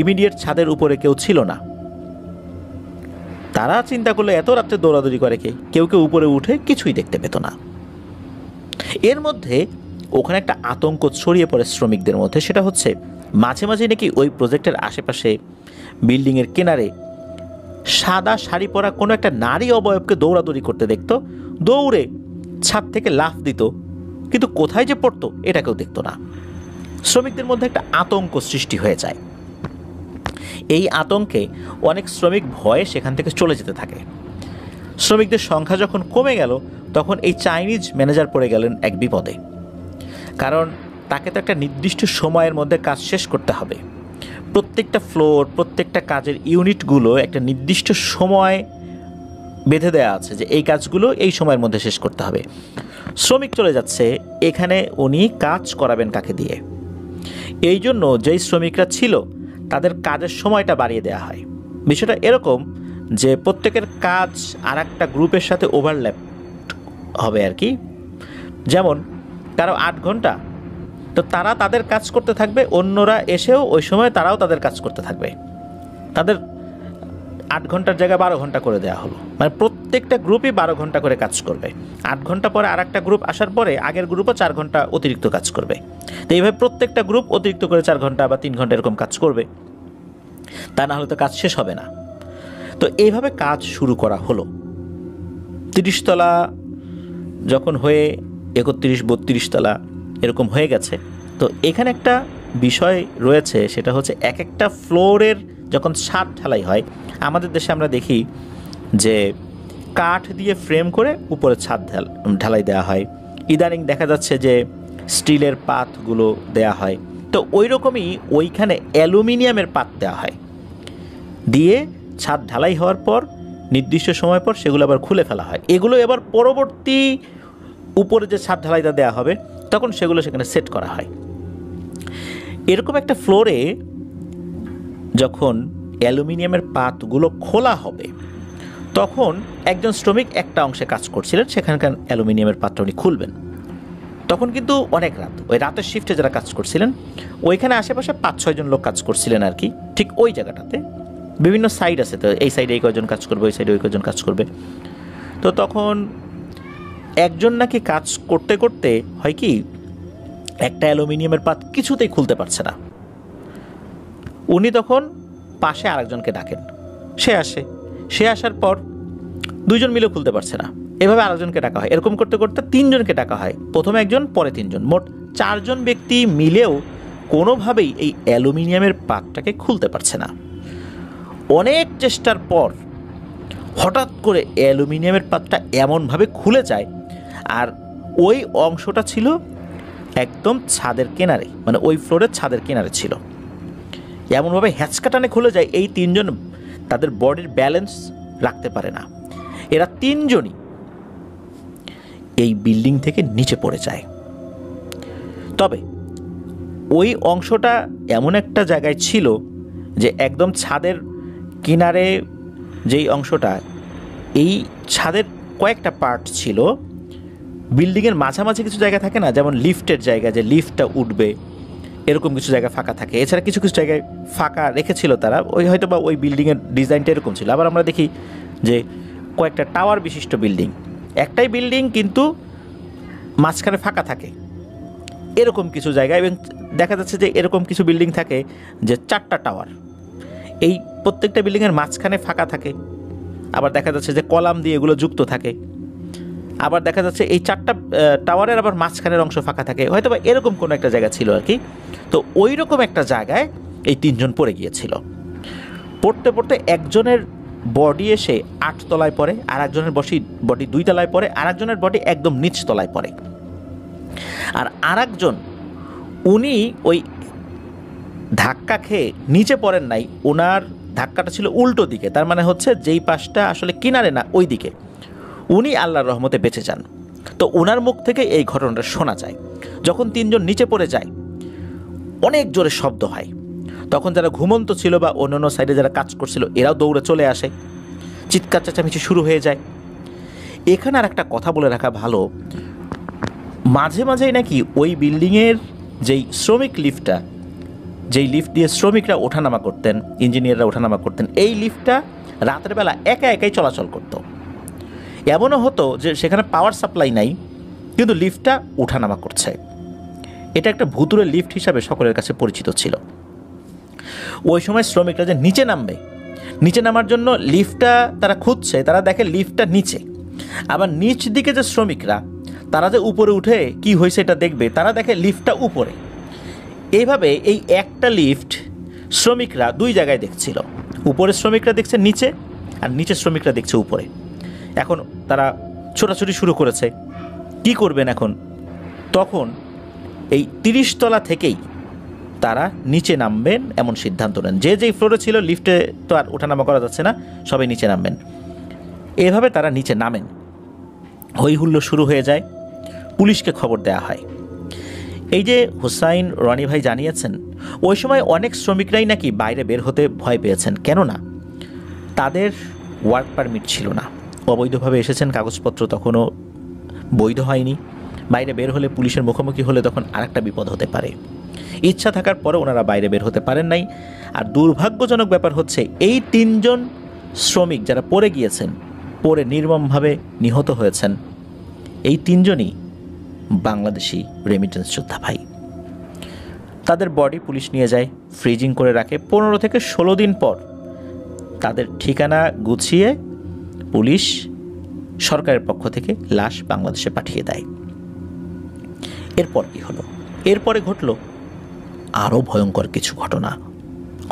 [SPEAKER 2] ইমিডিয়েট ছাদের উপরে কেউ ছিল না। তারা চিন্তা করলে এত রাত্রে দৌড়াদৌড়ি করে কেউ কেউ উপরে উঠে কিছুই দেখতে পেত না। এর মধ্যে ওখানে একটা আতঙ্ক ছড়িয়ে পড়ে শ্রমিকদের মধ্যে, সেটা হচ্ছে মাঝে মাঝে নাকি ওই প্রজেক্টের আশেপাশে বিল্ডিংয়ের কিনারে সাদা শাড়ি পরা কোনো একটা নারী অবয়বকে দৌড়াদৌড়ি করতে দেখতো, দৌড়ে ছাদ থেকে লাফ দিত, কিন্তু কোথায় যে পড়তো এটা কেউ দেখতো না। শ্রমিকদের মধ্যে একটা আতঙ্ক সৃষ্টি হয়ে যায়। এই আতঙ্কে অনেক শ্রমিক ভয়ে সেখান থেকে চলে যেতে থাকে। শ্রমিকদের সংখ্যা যখন কমে গেল তখন এই চাইনিজ ম্যানেজার পড়ে গেলেন এক বিপদে, কারণ তাকে তো একটা নির্দিষ্ট সময়ের মধ্যে কাজ শেষ করতে হবে। প্রত্যেকটা ফ্লোর, প্রত্যেকটা কাজের ইউনিটগুলো একটা নির্দিষ্ট সময় বেঁধে দেওয়া আছে যে এই কাজগুলো এই সময়ের মধ্যে শেষ করতে হবে। শ্রমিক চলে যাচ্ছে, এখানে উনি কাজ করাবেন কাকে দিয়ে? এই জন্য যেই শ্রমিকরা ছিল তাদের কাজের সময়টা বাড়িয়ে দেওয়া হয়। বিষয়টা এরকম যে প্রত্যেকের কাজ আর একটা গ্রুপের সাথে ওভারল্যাপ হবে আর কি। যেমন কারো 8 ঘন্টা, তো তারা তাদের কাজ করতে থাকবে, অন্যরা এসেও ওই সময় তারাও তাদের কাজ করতে থাকবে। তাদের 8 ঘন্টার জায়গায় 12 ঘন্টা করে দেওয়া হলো, মানে প্রত্যেকটা গ্রুপই 12 ঘন্টা করে কাজ করবে। 8 ঘন্টা পরে আর একটা গ্রুপ আসার পরে আগের গ্রুপও 4 ঘন্টা অতিরিক্ত কাজ করবে। তো এইভাবে প্রত্যেকটা গ্রুপ অতিরিক্ত করে 4 ঘন্টা বা 3 ঘন্টা এরকম কাজ করবে, তা না হলে তো কাজ শেষ হবে না। তো এইভাবে কাজ শুরু করা হলো। 30 তলা যখন হয়ে 31, 32 তলা এরকম হয়ে গেছে। তো এখানে একটা বিষয় রয়েছে, সেটা হচ্ছে এক একটা ফ্লোরের যখন ছাদ ঢালাই হয়, আমাদের দেশে আমরা দেখি যে কাঠ দিয়ে ফ্রেম করে উপরে ছাদ ঢালাই দেওয়া হয়। ইদানিং দেখা যাচ্ছে যে স্টিলের পাতগুলো দেয়া হয়। তো ওই রকমই ওইখানে অ্যালুমিনিয়ামের পাত দেওয়া হয়, দিয়ে ছাদ ঢালাই হওয়ার পর নির্দিষ্ট সময় পর সেগুলো আবার খুলে ফেলা হয়। এগুলো এবার পরবর্তী উপরে যে ছাদ ঢালাইটা দেওয়া হবে তখন সেগুলো সেখানে সেট করা হয়। এরকম একটা ফ্লোরে যখন অ্যালুমিনিয়ামের পাতগুলো খোলা হবে তখন একজন শ্রমিক একটা অংশে কাজ করছিলেন, সেখানকার অ্যালুমিনিয়ামের পাতটা উনি খুলবেন। তখন কিন্তু অনেক রাত, ওই রাতের শিফটে যারা কাজ করছিলেন ওইখানে আশেপাশে 5-6 জন লোক কাজ করছিলেন আর কি, ঠিক ওই জায়গাটাতে। বিভিন্ন সাইড আছে, তো এই সাইডে এই কয়জন কাজ করবে, ওই সাইডে ওই কয়জন কাজ করবে। তো তখন একজন নাকি কাজ করতে করতে হয় কি, একটা অ্যালুমিনিয়ামের পাত কিছুতেই খুলতে পারছে না। উনি তখন পাশে আরেকজনকে ডাকেন, সে আসে। সে আসার পর 2 জন মিলেও খুলতে পারছে না, এভাবে আরেকজনকে ডাকা হয়। এরকম করতে করতে 3 জনকে ডাকা হয়, প্রথমে একজন পরে 3 জন, মোট 4 জন ব্যক্তি মিলেও কোনোভাবেই এই অ্যালুমিনিয়ামের পাতটাকে খুলতে পারছে না। অনেক চেষ্টার পর হঠাৎ করে অ্যালুমিনিয়ামের পাতটা এমনভাবে খুলে যায়, আর ওই অংশটা ছিল একদম ছাদের কিনারে, মানে ওই ফ্লোরের ছাদের কিনারে ছিল। এমনভাবে হ্যাঁচকাটানে খুলে যায়, এই 3 জন তাদের বডির ব্যালেন্স রাখতে পারে না। এরা 3 জনই এই বিল্ডিং থেকে নিচে পড়ে যায়। তবে ওই অংশটা এমন একটা জায়গায় ছিল যে একদম ছাদের কিনারে যেই অংশটা, এই ছাদের কয়েকটা পার্ট ছিল। বিল্ডিংয়ের মাঝামাঝি কিছু জায়গা থাকে না, যেমন লিফটের জায়গা, যে লিফটটা উঠবে এরকম কিছু জায়গা ফাঁকা থাকে। এছাড়া কিছু কিছু জায়গায় ফাঁকা রেখেছিল তারা, ওই হয়তো বা ওই বিল্ডিংয়ের ডিজাইনটা এরকম ছিল। আবার আমরা দেখি যে কয়েকটা টাওয়ার বিশিষ্ট বিল্ডিং, একটাই বিল্ডিং কিন্তু মাঝখানে ফাঁকা থাকে, এরকম কিছু জায়গায়। এবং দেখা যাচ্ছে যে এরকম কিছু বিল্ডিং থাকে যে 4টা টাওয়ার, এই প্রত্যেকটা বিল্ডিংয়ের মাঝখানে ফাঁকা থাকে। আবার দেখা যাচ্ছে যে কলাম দিয়ে এগুলো যুক্ত থাকে। আবার দেখা যাচ্ছে এই 4টা টাওয়ারের আবার মাঝখানের অংশ ফাঁকা থাকে, হয়তো বা এরকম কোনো একটা জায়গা ছিল আর কি। তো ওই রকম একটা জায়গায় এই 3 জন পড়ে গিয়েছিল। পড়তে পড়তে একজনের বডি এসে 8 তলায় পড়ে, আর একজনের বডি 2 তলায় পড়ে, আর একজনের বডি একদম নিচ তলায় পড়ে। আর আরেকজন উনি ওই ধাক্কা খেয়ে নিচে পড়েন নাই, ওনার ধাক্কাটা ছিল উল্টো দিকে, তার মানে হচ্ছে যেই পাশটা আসলে কিনারে না ওই দিকে। উনি আল্লাহর রহমতে বেঁচে যান। তো ওনার মুখ থেকে এই ঘটনাটা শোনা যায়। যখন তিনজন নিচে পড়ে যায় অনেক জোরে শব্দ হয়, তখন যারা ঘুমন্ত ছিল বা অন্যান্য সাইডে যারা কাজ করছিল এরাও দৌড়ে চলে আসে, চিৎকার চেঁচামেচি শুরু হয়ে যায়। এখানে আর একটা কথা বলে রাখা ভালো, মাঝে মাঝেই নাকি ওই বিল্ডিংয়ের যেই শ্রমিক লিফটটা, যেই লিফট দিয়ে শ্রমিকরা ওঠানামা করতেন, ইঞ্জিনিয়াররা ওঠানামা করতেন, এই লিফটটা রাতের বেলা একা একাই চলাচল করত। এমনও হতো যে সেখানে পাওয়ার সাপ্লাই নাই কিন্তু লিফটটা ওঠানামা করছে। এটা একটা ভুতুড়ে লিফট হিসাবে সকলের কাছে পরিচিত ছিল। ওই সময় শ্রমিকরা যে নিচে নামবে, নিচে নামার জন্য লিফটটা তারা খুঁজছে, তারা দেখে লিফটটা নিচে। আবার নিচ দিকে যে শ্রমিকরা, তারা যে উপরে উঠে কি হয়েছে এটা দেখবে, তারা দেখে লিফটটা উপরে। এইভাবে এই একটা লিফট শ্রমিকরা দুই জায়গায় দেখছিল, উপরে শ্রমিকরা দেখছে নিচে আর নিচে শ্রমিকরা দেখছে উপরে। এখন তারা ছোটাছুটি শুরু করেছে, কি করবেন এখন? তখন এই 30 তলা থেকেই তারা নিচে নামবেন এমন সিদ্ধান্ত নেন। যে যেই ফ্লোরে ছিল লিফটে তো আর ওঠানামা করা যাচ্ছে না, সবাই নিচে নামবেন। এভাবে তারা নিচে নামেন, হই হুল্লোড় শুরু হয়ে যায়, পুলিশকে খবর দেওয়া হয়। এই যে হুসাইন রনি ভাই জানিয়েছেন, ওই সময় অনেক শ্রমিকরাই নাকি বাইরে বের হতে ভয় পেয়েছেন, কেননা তাদের ওয়ার্ক পারমিট ছিল না, অবৈধভাবে এসেছেন, কাগজপত্র তখনও বৈধ হয়নি। বাইরে বের হলে পুলিশের মুখোমুখি হলে তখন আরেকটা বিপদ হতে পারে। ইচ্ছা থাকার পরে ওনারা বাইরে বের হতে পারেন নাই। আর দুর্ভাগ্যজনক ব্যাপার হচ্ছে এই 3 জন শ্রমিক যারা পড়ে গিয়েছেন, পড়ে নির্মমভাবে নিহত হয়েছেন, এই 3 জনই বাংলাদেশি রেমিটেন্স যোদ্ধা ভাই। তাদের বডি পুলিশ নিয়ে যায়, ফ্রিজিং করে রাখে। 15 থেকে 16 দিন পর তাদের ঠিকানা গুছিয়ে পুলিশ সরকারের পক্ষ থেকে লাশ বাংলাদেশে পাঠিয়ে দেয়। এরপর কি হলো? এরপরে ঘটল আরও ভয়ঙ্কর কিছু ঘটনা।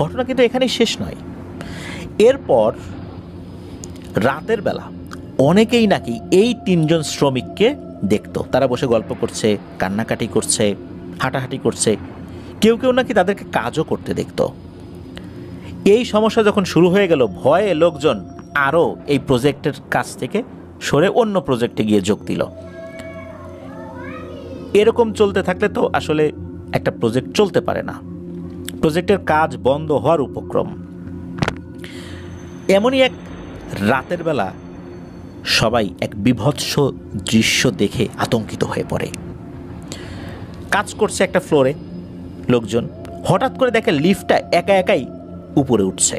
[SPEAKER 2] ঘটনা কিন্তু এখানেই শেষ নয়। এরপর রাতের বেলা অনেকেই নাকি এই 3 জন শ্রমিককে দেখতো, তারা বসে গল্প করছে, কান্নাকাটি করছে, হাঁটাহাঁটি করছে, কেউ কেউ নাকি তাদেরকে কাজও করতে দেখতো। এই সমস্যা যখন শুরু হয়ে গেল, ভয়ে লোকজন আরও এই প্রজেক্টের কাছ থেকে সরে অন্য প্রজেক্টে গিয়ে যোগ দিল। এরকম চলতে থাকলে তো আসলে একটা প্রজেক্ট চলতে পারে না, প্রজেক্টের কাজ বন্ধ হওয়ার উপক্রম। এমনই এক রাতের বেলা সবাই এক বিভৎস দৃশ্য দেখে আতঙ্কিত হয়ে পড়ে। কাজ করছে একটা ফ্লোরে লোকজন, হঠাৎ করে দেখে লিফটটা একা একাই উপরে উঠছে।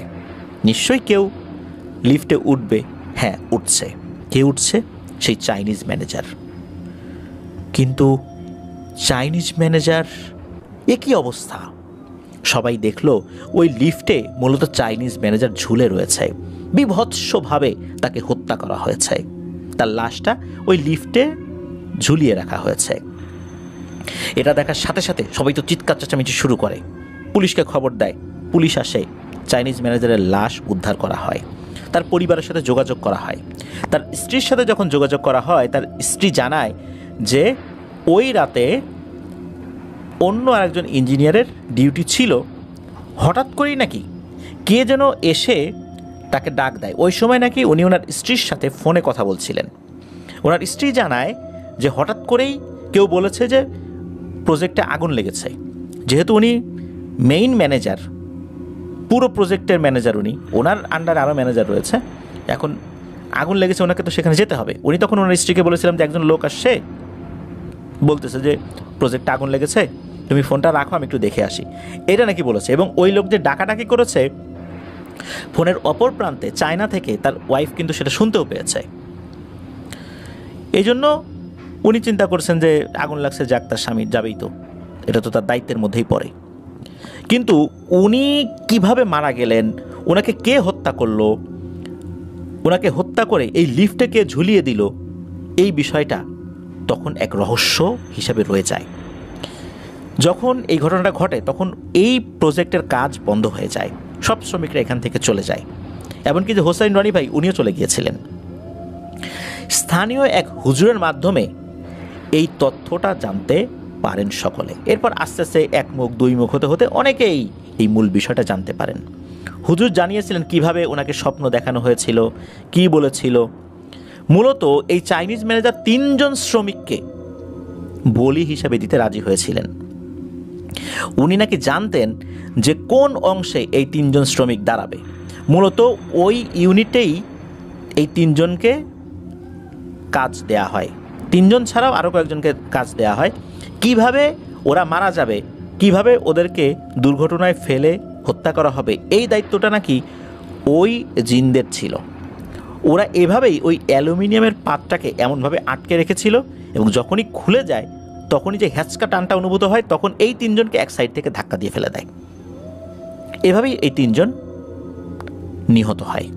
[SPEAKER 2] নিশ্চয়ই কেউ লিফটে উঠবে, হ্যাঁ উঠছে। কে উঠছে? সেই চাইনিজ ম্যানেজার। কিন্তু চাইনিজ ম্যানেজার, এ কী অবস্থা? সবাই দেখলো ওই লিফটে মূলত চাইনিজ ম্যানেজার ঝুলে রয়েছে, বিভৎসভাবে তাকে হত্যা করা হয়েছে। তার লাশটা ওই লিফটে ঝুলিয়ে রাখা হয়েছে। এটা দেখার সাথে সাথে সবাই তো চিৎকার চেঁচামেচি শুরু করে, পুলিশকে খবর দেয়, পুলিশ আসে, চাইনিজ ম্যানেজারের লাশ উদ্ধার করা হয়। তার পরিবারের সাথে যোগাযোগ করা হয়। তার স্ত্রীর সাথে যখন যোগাযোগ করা হয়, তার স্ত্রী জানায় যে ওই রাতে অন্য আরেকজন ইঞ্জিনিয়ারের ডিউটি ছিল, হঠাৎ করেই নাকি কে যেন এসে তাকে ডাক দেয়। ওই সময় নাকি উনি ওনার স্ত্রীর সাথে ফোনে কথা বলছিলেন। ওনার স্ত্রী জানায় যে হঠাৎ করেই কেউ বলেছে যে প্রজেক্টে আগুন লেগেছে। যেহেতু উনি মেইন ম্যানেজার, পুরো প্রজেক্টের ম্যানেজার উনি, ওনার আন্ডারে আরও ম্যানেজার রয়েছে, এখন আগুন লেগেছে, ওনাকে তো সেখানে যেতে হবে। উনি তখন ওনার স্ত্রীকে বলেছিলাম যে একজন লোক আসছে, বলতেছে যে প্রজেক্টে আগুন লেগেছে, তুমি ফোনটা রাখো, আমি একটু দেখে আসি, এটা নাকি বলেছে। এবং ওই লোক যে ডাকাডাকি করেছে, ফোনের অপর প্রান্তে চায়না থেকে তার ওয়াইফ কিন্তু সেটা শুনতেও পেয়েছে। এই জন্য উনি চিন্তা করছেন যে আগুন লাগছে, যাক, তার স্বামী যাবেই তো, এটা তো তার দায়িত্বের মধ্যেই পড়ে। কিন্তু উনি কিভাবে মারা গেলেন, ওনাকে কে হত্যা করলো, ওনাকে হত্যা করে এই লিফটে কে ঝুলিয়ে দিল, এই বিষয়টা তখন এক রহস্য হিসাবে রয়ে যায়। যখন এই ঘটনাটা ঘটে তখন এই প্রজেক্টের কাজ বন্ধ হয়ে যায়, সব শ্রমিকরা এখান থেকে চলে যায়। এমনকি যে হোসাইন রনি ভাই, উনিও চলে গিয়েছিলেন। স্থানীয় এক হুজুরের মাধ্যমে এই তথ্যটা জানতে পারেন সকলে। এরপর আস্তে আস্তে এক মুখ দুই মুখ হতে হতে অনেকেই এই মূল বিষয়টা জানতে পারেন। হুজুর জানিয়েছিলেন কিভাবে ওনাকে স্বপ্ন দেখানো হয়েছিল, কি বলেছিল। মূলত এই চাইনিজ ম্যানেজার 3 জন শ্রমিককে বলি হিসাবে দিতে রাজি হয়েছিলেন। উনি নাকি জানতেন যে কোন অংশে এই 3 জন শ্রমিক দাঁড়াবে। মূলত ওই ইউনিটেই এই 3 জনকে কাজ দেয়া হয়, 3 জন ছাড়াও আরও কয়েকজনকে কাজ দেয়া হয়। কিভাবে ওরা মারা যাবে, কিভাবে ওদেরকে দুর্ঘটনায় ফেলে হত্যা করা হবে, এই দায়িত্বটা নাকি ওই জিনদের ছিল। ওরা এভাবেই ওই অ্যালুমিনিয়ামের পাতটাকে এমনভাবে আটকে রেখেছিল এবং যখনই খুলে যায় তখনই যে হ্যাচকা টানটা অনুভূত হয় তখন এই 3 জনকে এক সাইড থেকে ধাক্কা দিয়ে ফেলে দেয়। এভাবেই এই 3 জন নিহত হয়।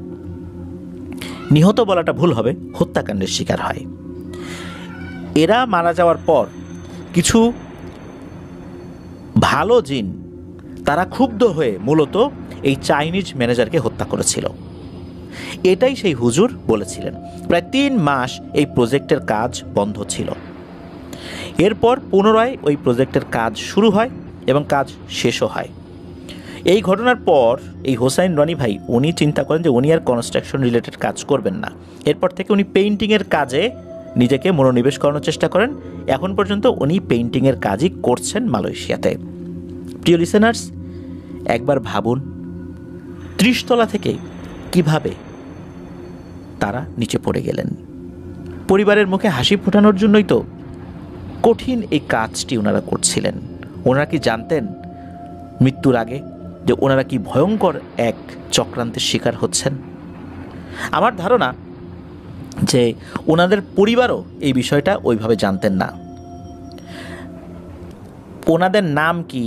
[SPEAKER 2] নিহত বলাটা ভুল হবে, হত্যাকাণ্ডের শিকার হয়। এরা মারা যাওয়ার পর কিছু ভালো জিন তারা ক্ষুব্ধ হয়ে মূলত এই চাইনিজ ম্যানেজারকে হত্যা করেছিল। এটাই সেই হুজুর বলেছিলেন। প্রায় 3 মাস এই প্রজেক্টের কাজ বন্ধ ছিল। এরপর পুনরায় ওই প্রজেক্টের কাজ শুরু হয় এবং কাজ শেষও হয়। এই ঘটনার পর এই হোসাইন রনি ভাই উনি চিন্তা করেন যে উনি আর কনস্ট্রাকশন রিলেটেড কাজ করবেন না। এরপর থেকে উনি পেইন্টিংয়ের কাজে নিজেকে মনোনিবেশ করানোর চেষ্টা করেন। এখন পর্যন্ত উনি পেইন্টিংয়ের কাজই করছেন মালয়েশিয়াতে। প্রিয় লিসেনার্স, একবার ভাবুন 30 তলা থেকে কিভাবে তারা নিচে পড়ে গেলেন। পরিবারের মুখে হাসি ফোটানোর জন্যই তো কঠিন এই কাজটি ওনারা করছিলেন। ওনারা কি জানতেন মৃত্যুর আগে যে ওনারা কি ভয়ঙ্কর এক চক্রান্তের শিকার হচ্ছেন? আমার ধারণা যে ওনাদের পরিবারও এই বিষয়টা ওইভাবে জানতেন না। ওনাদের নাম কি,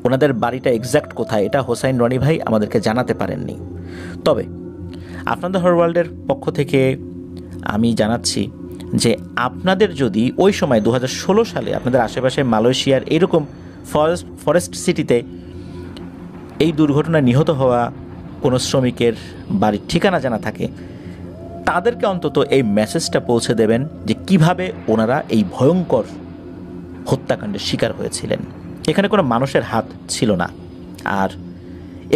[SPEAKER 2] ওনাদের বাড়িটা এক্স্যাক্ট কোথায়, এটা হোসাইন রনি ভাই আমাদেরকে জানাতে পারেননি। তবে আপনাদের হরর ওয়ার্ল্ডের পক্ষ থেকে আমি জানাচ্ছি যে আপনাদের যদি ওই সময় 2016 সালে আপনাদের আশেপাশে মালয়েশিয়ার এইরকম ফরেস্ট সিটিতে এই দুর্ঘটনায় নিহত হওয়া কোনো শ্রমিকের বাড়ির ঠিকানা জানা থাকে, তাদেরকে অন্তত এই মেসেজটা পৌঁছে দেবেন যে কিভাবে ওনারা এই ভয়ঙ্কর হত্যাকাণ্ডের শিকার হয়েছিলেন। এখানে কোনো মানুষের হাত ছিল না। আর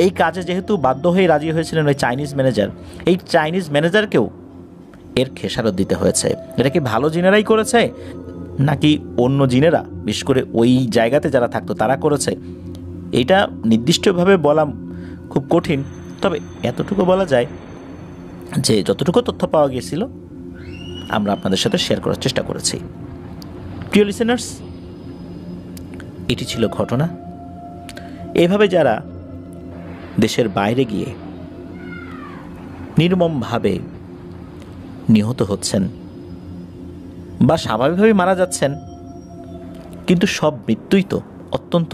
[SPEAKER 2] এই কাজে যেহেতু বাধ্য হয়ে রাজি হয়েছিলেন ওই চাইনিজ ম্যানেজার, এই চাইনিজ ম্যানেজারকেও এর খেসারত দিতে হয়েছে। এটা কি ভালো জিনেরাই করেছে নাকি অন্য জিনেরা, বিশেষ করে ওই জায়গাতে যারা থাকতো তারা করেছে, এটা নির্দিষ্টভাবে বলা খুব কঠিন। তবে এতটুকু বলা যায় যে যতটুকু তথ্য পাওয়া গিয়েছিল আমরা আপনাদের সাথে শেয়ার করার চেষ্টা করেছি। প্রিয় লিসেনার্স, এটি ছিল ঘটনা। এভাবে যারা দেশের বাইরে গিয়ে নির্মমভাবে নিহত হচ্ছেন বা স্বাভাবিকভাবে মারা যাচ্ছেন, কিন্তু সব মৃত্যুই তো অত্যন্ত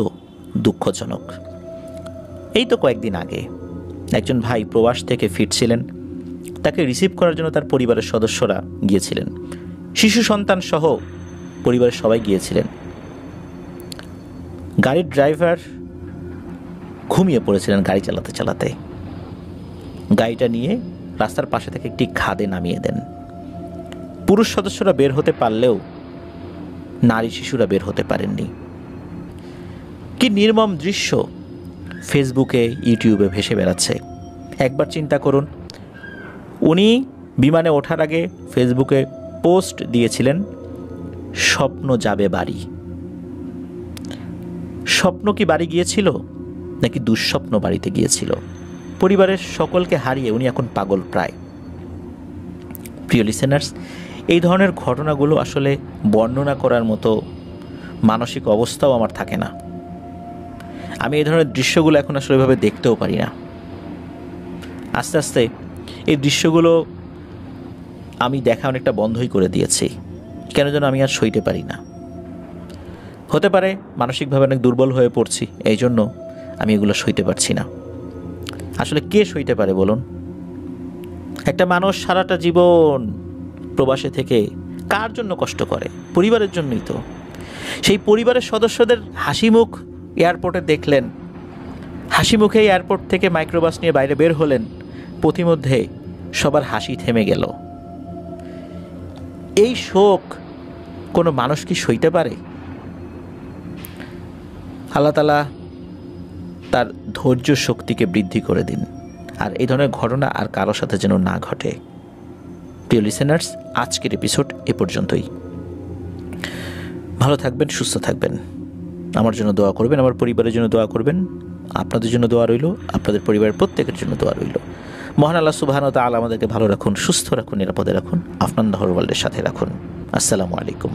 [SPEAKER 2] দুঃখজনক। এই তো কয়েকদিন আগে একজন ভাই প্রবাস থেকে ফিরছিলেন। তাকে রিসিভ করার জন্য তার পরিবারের সদস্যরা গিয়েছিলেন, শিশু সন্তান সহ পরিবারের সবাই গিয়েছিলেন। গাড়ির ড্রাইভার ঘুমিয়ে পড়েছিলেন গাড়ি চালাতে চালাতে। গাড়িটা নিয়ে রাস্তার পাশে থেকে একটি খাদে নামিয়ে দেন। পুরুষ সদস্যরা বের হতে পারলেও নারী শিশুরা বের হতে পারেননি। কি নির্মম দৃশ্য ফেসবুকে ইউটিউবে ভেসে বেড়াচ্ছে। একবার চিন্তা করুন, উনি বিমানে ওঠার আগে ফেসবুকে পোস্ট দিয়েছিলেন, স্বপ্ন যাবে বাড়ি। স্বপ্ন কি বাড়ি গিয়েছিল নাকি দুঃস্বপ্ন বাড়িতে গিয়েছিল? পরিবারের সকলকে হারিয়ে উনি এখন পাগল প্রায়। প্রিয় লিসেনার্স, এই ধরনের ঘটনাগুলো আসলে বর্ণনা করার মতো মানসিক অবস্থাও আমার থাকে না। আমি এই ধরনের দৃশ্যগুলো এখন আসলে এভাবে দেখতেও পারি না। আস্তে আস্তে এই দৃশ্যগুলো আমি দেখা অনেকটা বন্ধই করে দিয়েছি। কেন যেন আমি আর সইতে পারি না। হতে পারে মানসিকভাবে অনেক দুর্বল হয়ে পড়ছি, এই জন্য আমি এগুলো সইতে পারছি না। আসলে কে সইতে পারে বলুন? একটা মানুষ সারাটা জীবন প্রবাসে থেকে কার জন্য কষ্ট করে? পরিবারের জন্যই তো। সেই পরিবারের সদস্যদের হাসি মুখ এয়ারপোর্টে দেখলেন, হাসি মুখে এয়ারপোর্ট থেকে মাইক্রোবাস নিয়ে বাইরে বের হলেন, পথিমধ্যে সবার হাসি থেমে গেল। এই শোক কোনো মানুষ কি সইতে পারে? আল্লাহ তাআলা তার ধৈর্য শক্তিকে বৃদ্ধি করে দিন, আর এই ধরনের ঘটনা আর কারোর সাথে যেন না ঘটে। প্রিয় লিসেনার্স, আজকের এপিসোড এ পর্যন্তই। ভালো থাকবেন, সুস্থ থাকবেন, আমার জন্য দোয়া করবেন, আমার পরিবারের জন্য দোয়া করবেন, আপনাদের জন্য দোয়া রইল, আপনাদের পরিবারের প্রত্যেকের জন্য দোয়া রইল। মহান আল্লাহ সুবহানাহু ওয়া তাআলা আমাদেরকে ভালো রাখুন, সুস্থ রাখুন, নিরাপদে রাখুন, আফনান দ্য ওয়ার্ল্ডের সাথে রাখুন। আসসালামু আলাইকুম।